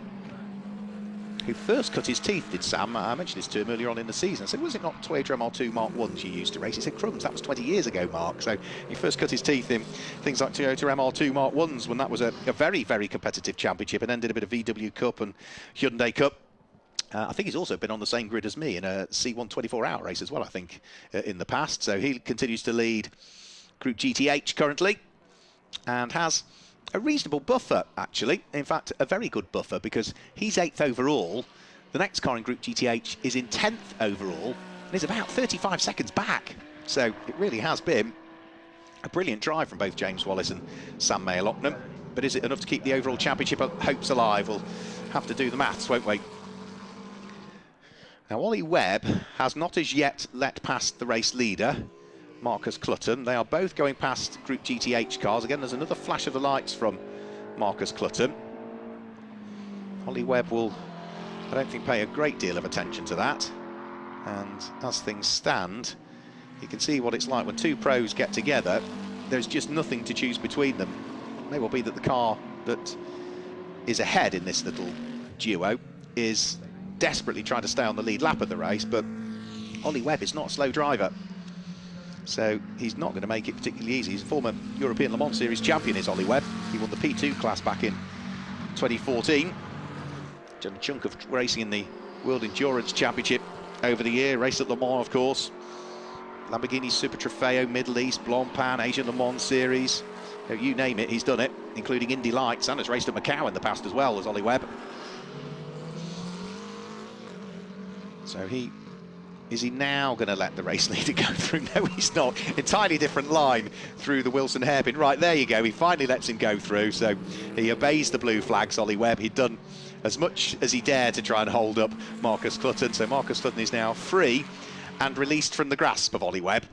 who first cut his teeth, did Sam. I mentioned this to him earlier on in the season. I said, was it not Toyota MR2 Mark 1s you used to race? He said, crumbs, that was 20 years ago, Mark. So he first cut his teeth in things like Toyota MR2 Mark 1s when that was a very, very competitive championship, and then did a bit of VW Cup and Hyundai Cup. I think he's also been on the same grid as me in a C1 24-hour race as well, I think, in the past. So he continues to lead Group GTH currently and has a reasonable buffer, actually. In fact, a very good buffer, because he's 8th overall. The next car in Group GTH is in 10th overall and is about 35 seconds back. So it really has been a brilliant drive from both James Wallace and Sam Mayer-Lochnan. But is it enough to keep the overall championship hopes alive? We'll have to do the maths, won't we? Now, Ollie Webb has not as yet let past the race leader, Marcus Clutton. They are both going past Group GTH cars. Again, there's another flash of the lights from Marcus Clutton. Ollie Webb will, I don't think, pay a great deal of attention to that. And as things stand, you can see what it's like when two pros get together. There's just nothing to choose between them. It may well be that the car that is ahead in this little duo is desperately trying to stay on the lead lap of the race, but Ollie Webb is not a slow driver. So he's not going to make it particularly easy. He's a former European Le Mans Series champion, is Ollie Webb. He won the P2 class back in 2014. Done a chunk of racing in the World Endurance Championship over the year. Raced at Le Mans, of course. Lamborghini Super Trofeo, Middle East, Blancpain, Asian Le Mans Series. You name it, he's done it, including Indy Lights, and has raced at Macau in the past as well as Ollie Webb. So is he now going to let the race leader go through? No, he's not. Entirely different line through the Wilson hairpin. Right, there you go. He finally lets him go through. So he obeys the blue flags, Ollie Webb. He'd done as much as he dared to try and hold up Marcus Clutton. So Marcus Clutton is now free and released from the grasp of Ollie Webb.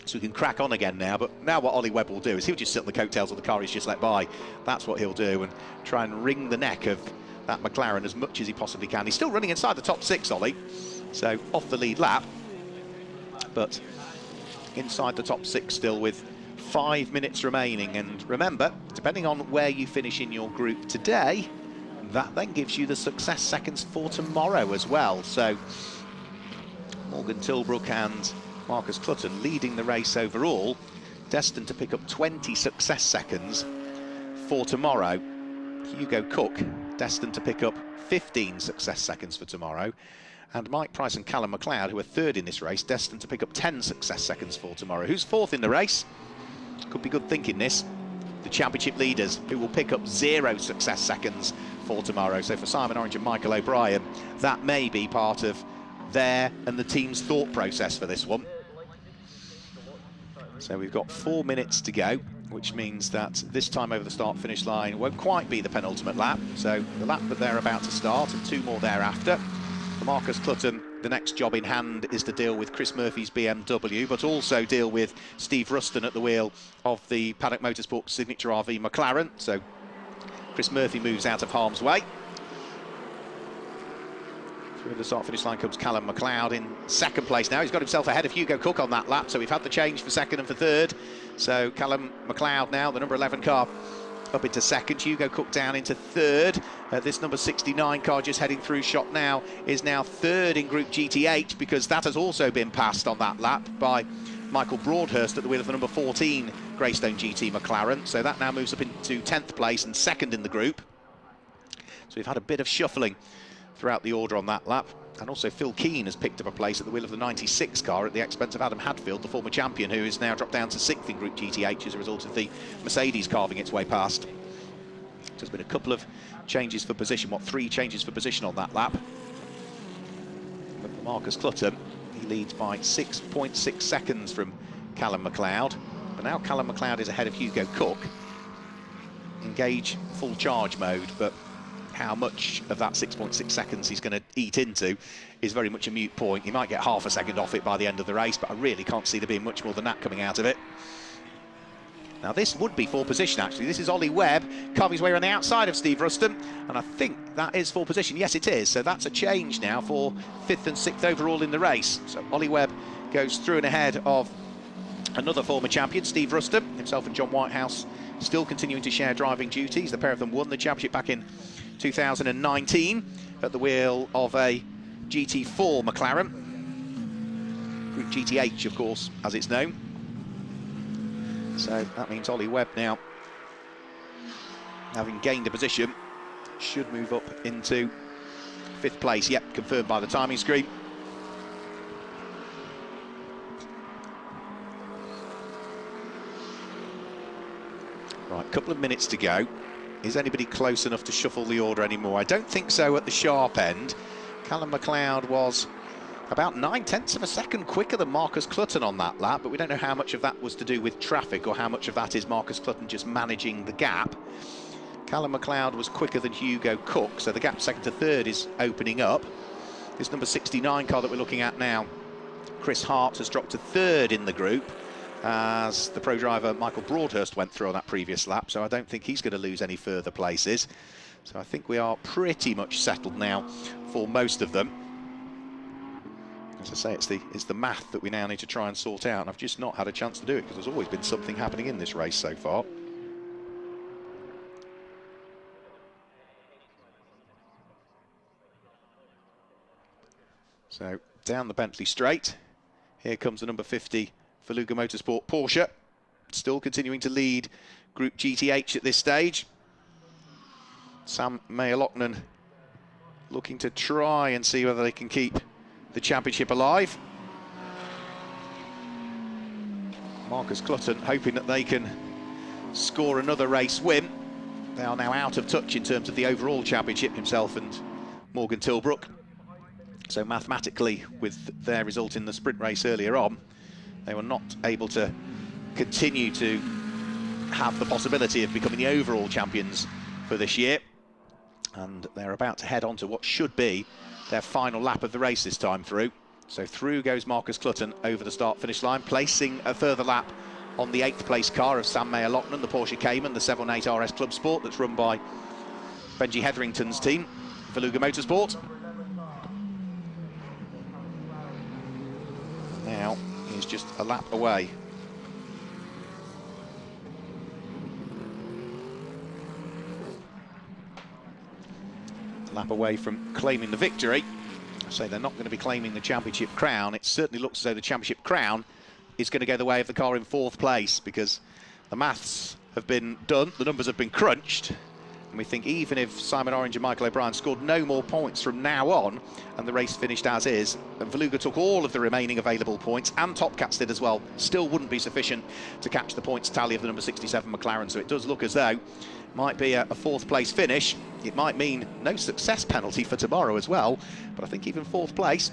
So we can crack on again now. But now what Ollie Webb will do is he'll just sit on the coattails of the car he's just let by. That's what he'll do, and try and wring the neck of that McLaren as much as he possibly can. He's still running inside the top 6, Ollie. So off the lead lap, but inside the top 6 still with 5 minutes remaining. And remember, depending on where you finish in your group today, that then gives you the success seconds for tomorrow as well. So Morgan Tilbrook and Marcus Clutton leading the race overall, destined to pick up 20 success seconds for tomorrow. Hugo Cook destined to pick up 15 success seconds for tomorrow. And Mike Price and Callum McLeod, who are 3rd in this race, destined to pick up 10 success seconds for tomorrow. Who's 4th in the race? Could be good thinking, this. The championship leaders, who will pick up 0 success seconds for tomorrow. So for Simon Orange and Michael O'Brien, that may be part of their and the team's thought process for this one. So we've got 4 minutes to go, which means that this time over the start-finish line won't quite be the penultimate lap. So the lap that they're about to start and 2 more thereafter. For Marcus Clutton, the next job in hand is to deal with Chris Murphy's BMW, but also deal with Steve Ruston at the wheel of the Paddock Motorsport Signature RV McLaren. So Chris Murphy moves out of harm's way. Through the start-finish line comes Callum McLeod in 2nd place now. He's got himself ahead of Hugo Cook on that lap, so we've had the change for 2nd and for 3rd. So Callum McLeod now, the number 11 car, up into 2nd, Hugo Cook down into 3rd. This number 69 car just heading through shot now is now 3rd in Group GTH, because that has also been passed on that lap by Michael Broadhurst at the wheel of the number 14 Greystone GT McLaren. So that now moves up into 10th place and second in the group. So we've had a bit of shuffling throughout the order on that lap. And also Phil Keane has picked up a place at the wheel of the 96 car at the expense of Adam Hadfield, the former champion, who is now dropped down to 6th in Group GTH as a result of the Mercedes carving its way past. So there's been a couple of changes for position, 3 changes for position on that lap. But for Marcus Clutton, he leads by 6.6 seconds from Callum McLeod. But now Callum McLeod is ahead of Hugo Cook. Engage full charge mode, but how much of that 6.6 seconds he's going to eat into is very much a moot point. He might get half a second off it by the end of the race, but I really can't see there being much more than that coming out of it. Now this would be for position actually. This is Ollie Webb carving his way around the outside of Steve Ruston, and I think that is for position. Yes, it is. So that's a change now for 5th and 6th overall in the race. So Ollie Webb goes through and ahead of another former champion, Steve Ruston. Himself and John Whitehouse still continuing to share driving duties. The pair of them won the championship back in 2019 at the wheel of a GT4 McLaren. Group GTH, of course, as it's known. So that means Ollie Webb now, having gained a position, should move up into 5th place. Yep, confirmed by the timing screen. Right, a couple of minutes to go. Is anybody close enough to shuffle the order anymore? I don't think so at the sharp end. Callum McLeod was about 9/10 of a second quicker than Marcus Clutton on that lap, but we don't know how much of that was to do with traffic or how much of that is Marcus Clutton just managing the gap. Callum McLeod was quicker than Hugo Cook, so the gap 2nd to 3rd is opening up. This number 69 car that we're looking at now, Chris Hart, has dropped to 3rd in the group as the pro driver Michael Broadhurst went through on that previous lap, so I don't think he's going to lose any further places. So I think we are pretty much settled now for most of them. As I say, it's the math that we now need to try and sort out, and I've just not had a chance to do it because there's always been something happening in this race so far. So down the Bentley straight, here comes the number 50 Beluga Motorsport Porsche, still continuing to lead Group GTH at this stage. Sam Mayer-Lochnan looking to try and see whether they can keep the championship alive. Marcus Clutton hoping that they can score another race win. They are now out of touch in terms of the overall championship, himself and Morgan Tilbrook. So mathematically, with their result in the sprint race earlier on, they were not able to continue to have the possibility of becoming the overall champions for this year. And they're about to head on to what should be their final lap of the race this time through. So through goes Marcus Clutton over the start-finish line, placing a further lap on the 8th place car of Sam Mayer-Lochnan, the Porsche Cayman, the 718 RS Club Sport that's run by Benji Hetherington's team, Beluga Motorsport. Now he's just a lap away. A lap away from claiming the victory. I say they're not going to be claiming the championship crown. It certainly looks as though the championship crown is going to go the way of the car in 4th place, because the maths have been done, the numbers have been crunched, and we think even if Simon Orange and Michael O'Brien scored no more points from now on and the race finished as is, and Beluga took all of the remaining available points, and Top Cats did as well, still wouldn't be sufficient to catch the points tally of the number 67 McLaren. So it does look as though it might be a 4th place finish. It might mean no success penalty for tomorrow as well, but I think even 4th place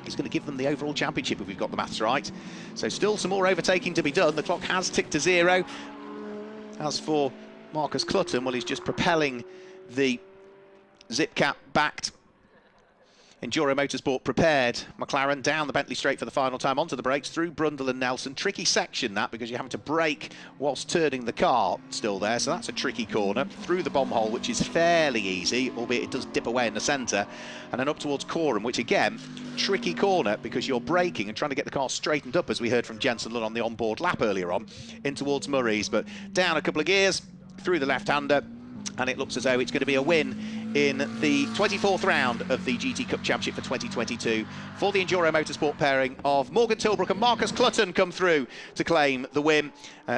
is going to give them the overall championship if we've got the maths right. So still some more overtaking to be done. The clock has ticked to 0. As for Marcus Clutton, well, he's just propelling the Zipcap-backed Enduro Motorsport prepared McLaren down the Bentley straight for the final time, onto the brakes, through Brundle and Nelson. Tricky section that, because you're having to brake whilst turning the car still there, so that's a tricky corner. Through the bomb hole, which is fairly easy, albeit it does dip away in the centre, and then up towards Coram, which again, tricky corner because you're braking and trying to get the car straightened up, as we heard from Jensen Lunn on the onboard lap earlier on, in towards Murray's. But down a couple of gears, through the left-hander, and it looks as though it's going to be a win in the 24th round of the GT Cup Championship for 2022 for the Enduro Motorsport pairing of Morgan Tilbrook and Marcus Clutton come through to claim the win.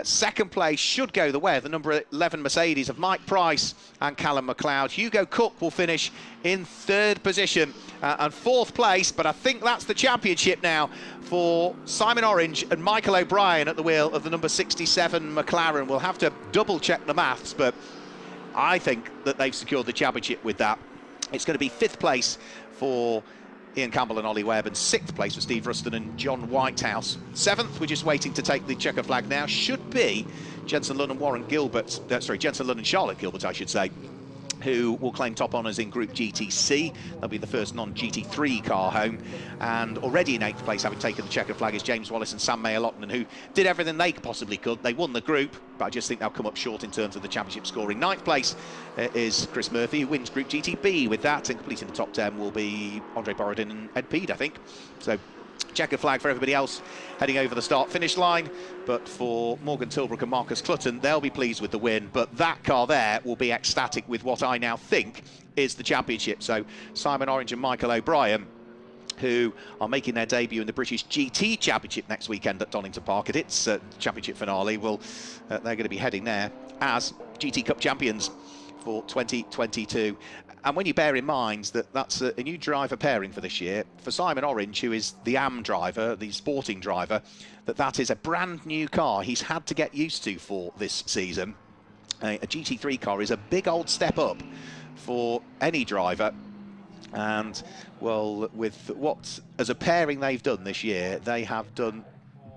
Second place should go the way of the number 11 Mercedes of Mike Price and Callum McLeod. Hugo Cook will finish in third position and fourth place, but I think that's the championship now for Simon Orange and Michael O'Brien at the wheel of the number 67 McLaren. We'll have to double check the maths, but I think that they've secured the championship with that. It's going to be fifth place for Ian Campbell and Ollie Webb, and sixth place for Steve Ruston and John Whitehouse. Seventh, we're just waiting to take the checker flag now, should be Jensen Lunn and Jensen Lunn and Charlotte Gilbert, I should say, who will claim top honours in Group GTC. They'll be the first non-GT3 car home. And already in 8th place, having taken the checkered flag, is James Wallace and Sam Mayer-Lotman, who did everything they possibly could. They won the group, but I just think they'll come up short in terms of the championship scoring. 9th place is Chris Murphy, who wins Group GTB with that, and completing the top 10 will be Andre Borodin and Ed Peed, I think. So checkered flag for everybody else heading over the start-finish line, but for Morgan Tilbrook and Marcus Clutton, they'll be pleased with the win, but that car there will be ecstatic with what I now think is the championship. So Simon Orange and Michael O'Brien, who are making their debut in the British GT Championship next weekend at Donington Park at its championship finale, they're going to be heading there as GT Cup champions for 2022. And when you bear in mind that that's a new driver pairing for this year, for Simon Orange, who is the AM driver, the sporting driver, that is a brand new car he's had to get used to for this season. A GT3 car is a big old step up for any driver. And, well, with what, as a pairing they've done this year, they have done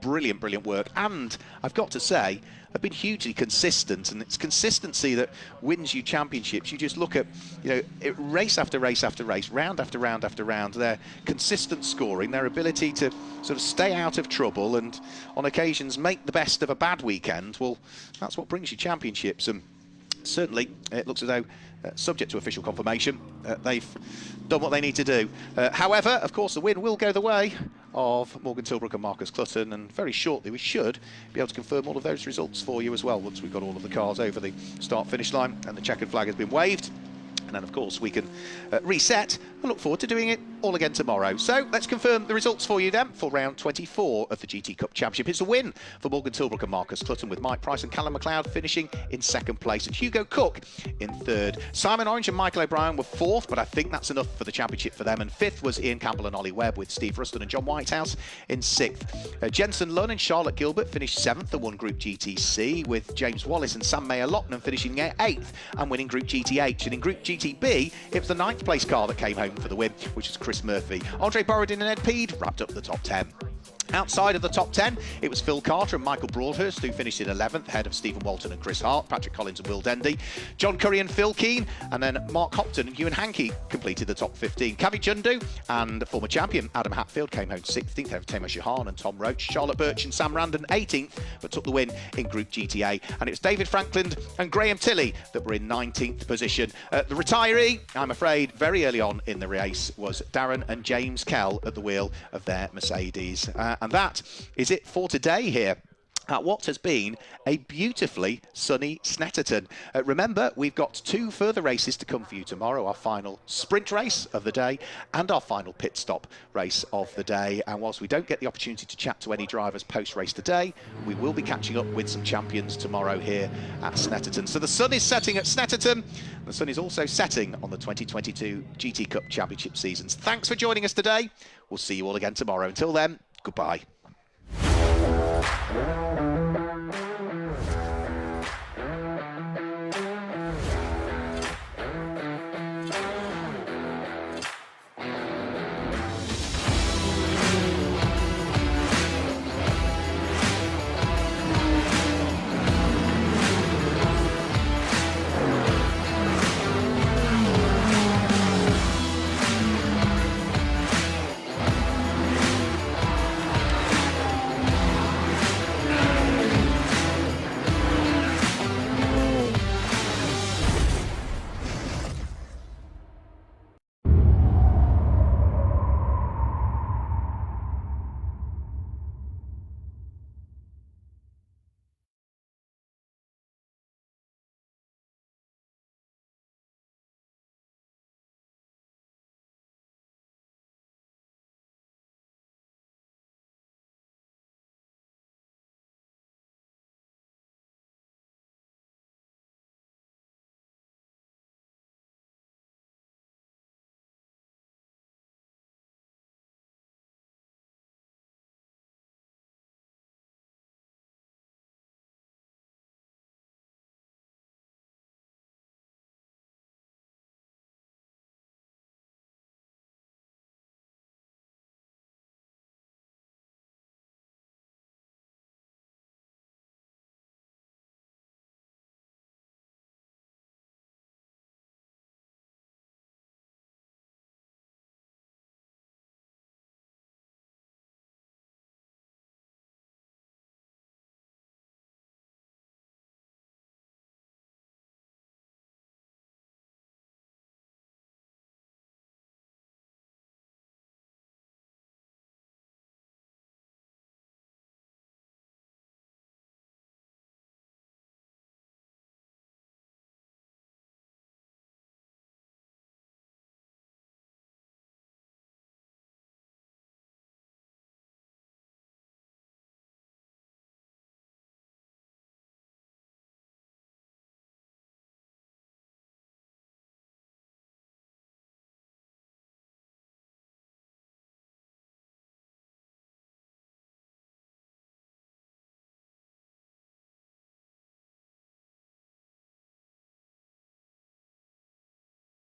brilliant work, and I've got to say have been hugely consistent, and it's consistency that wins you championships. You just look at, race after race after race, round after round after round, their consistent scoring, their ability to sort of stay out of trouble and on occasions make the best of a bad weekend. Well, that's what brings you championships, and certainly it looks as though, subject to official confirmation, they've done what they need to do. However, of course, the win will go the way of Morgan Tilbrook and Marcus Clutton, and very shortly we should be able to confirm all of those results for you as well once we've got all of the cars over the start-finish line and the checkered flag has been waved. And then, of course, we can reset and look forward to doing it all again tomorrow. So let's confirm the results for you then for round 24 of the GT Cup Championship. It's a win for Morgan Tilbrook and Marcus Clutton, with Mike Price and Callum McLeod finishing in second place and Hugo Cook in third. Simon Orange and Michael O'Brien were fourth, but I think that's enough for the championship for them. And fifth was Ian Campbell and Ollie Webb, with Steve Ruston and John Whitehouse in sixth. Jensen Lunn and Charlotte Gilbert finished seventh and won Group GTC, with James Wallace and Sam Mayer-Lotman finishing eighth and winning Group GTH. And in Group GTB, it was the 9th place car that came home for the win, which is Chris Murphy. Andre Borodin and Ed Peed wrapped up the top 10. Outside of the top 10, it was Phil Carter and Michael Broadhurst who finished in 11th, ahead of Stephen Walton and Chris Hart, Patrick Collins and Will Dendy, John Curry and Phil Keane, and then Mark Hopton and Ewan Hankey completed the top 15. Kavi Chundu and former champion Adam Hatfield came home 16th, ahead of Tamer Shahan and Tom Roach. Charlotte Birch and Sam Randon 18th, but took the win in Group GTA. And it was David Franklin and Graham Tilley that were in 19th position. The retiree, I'm afraid, very early on in the race was Darren and James Kell at the wheel of their Mercedes. And that is it for today here at what has been a beautifully sunny Snetterton. Remember, we've got 2 further races to come for you tomorrow, our final sprint race of the day and our final pit stop race of the day. And whilst we don't get the opportunity to chat to any drivers post-race today, we will be catching up with some champions tomorrow here at Snetterton. So the sun is setting at Snetterton. The sun is also setting on the 2022 GT Cup Championship seasons. Thanks for joining us today. We'll see you all again tomorrow. Until then, goodbye.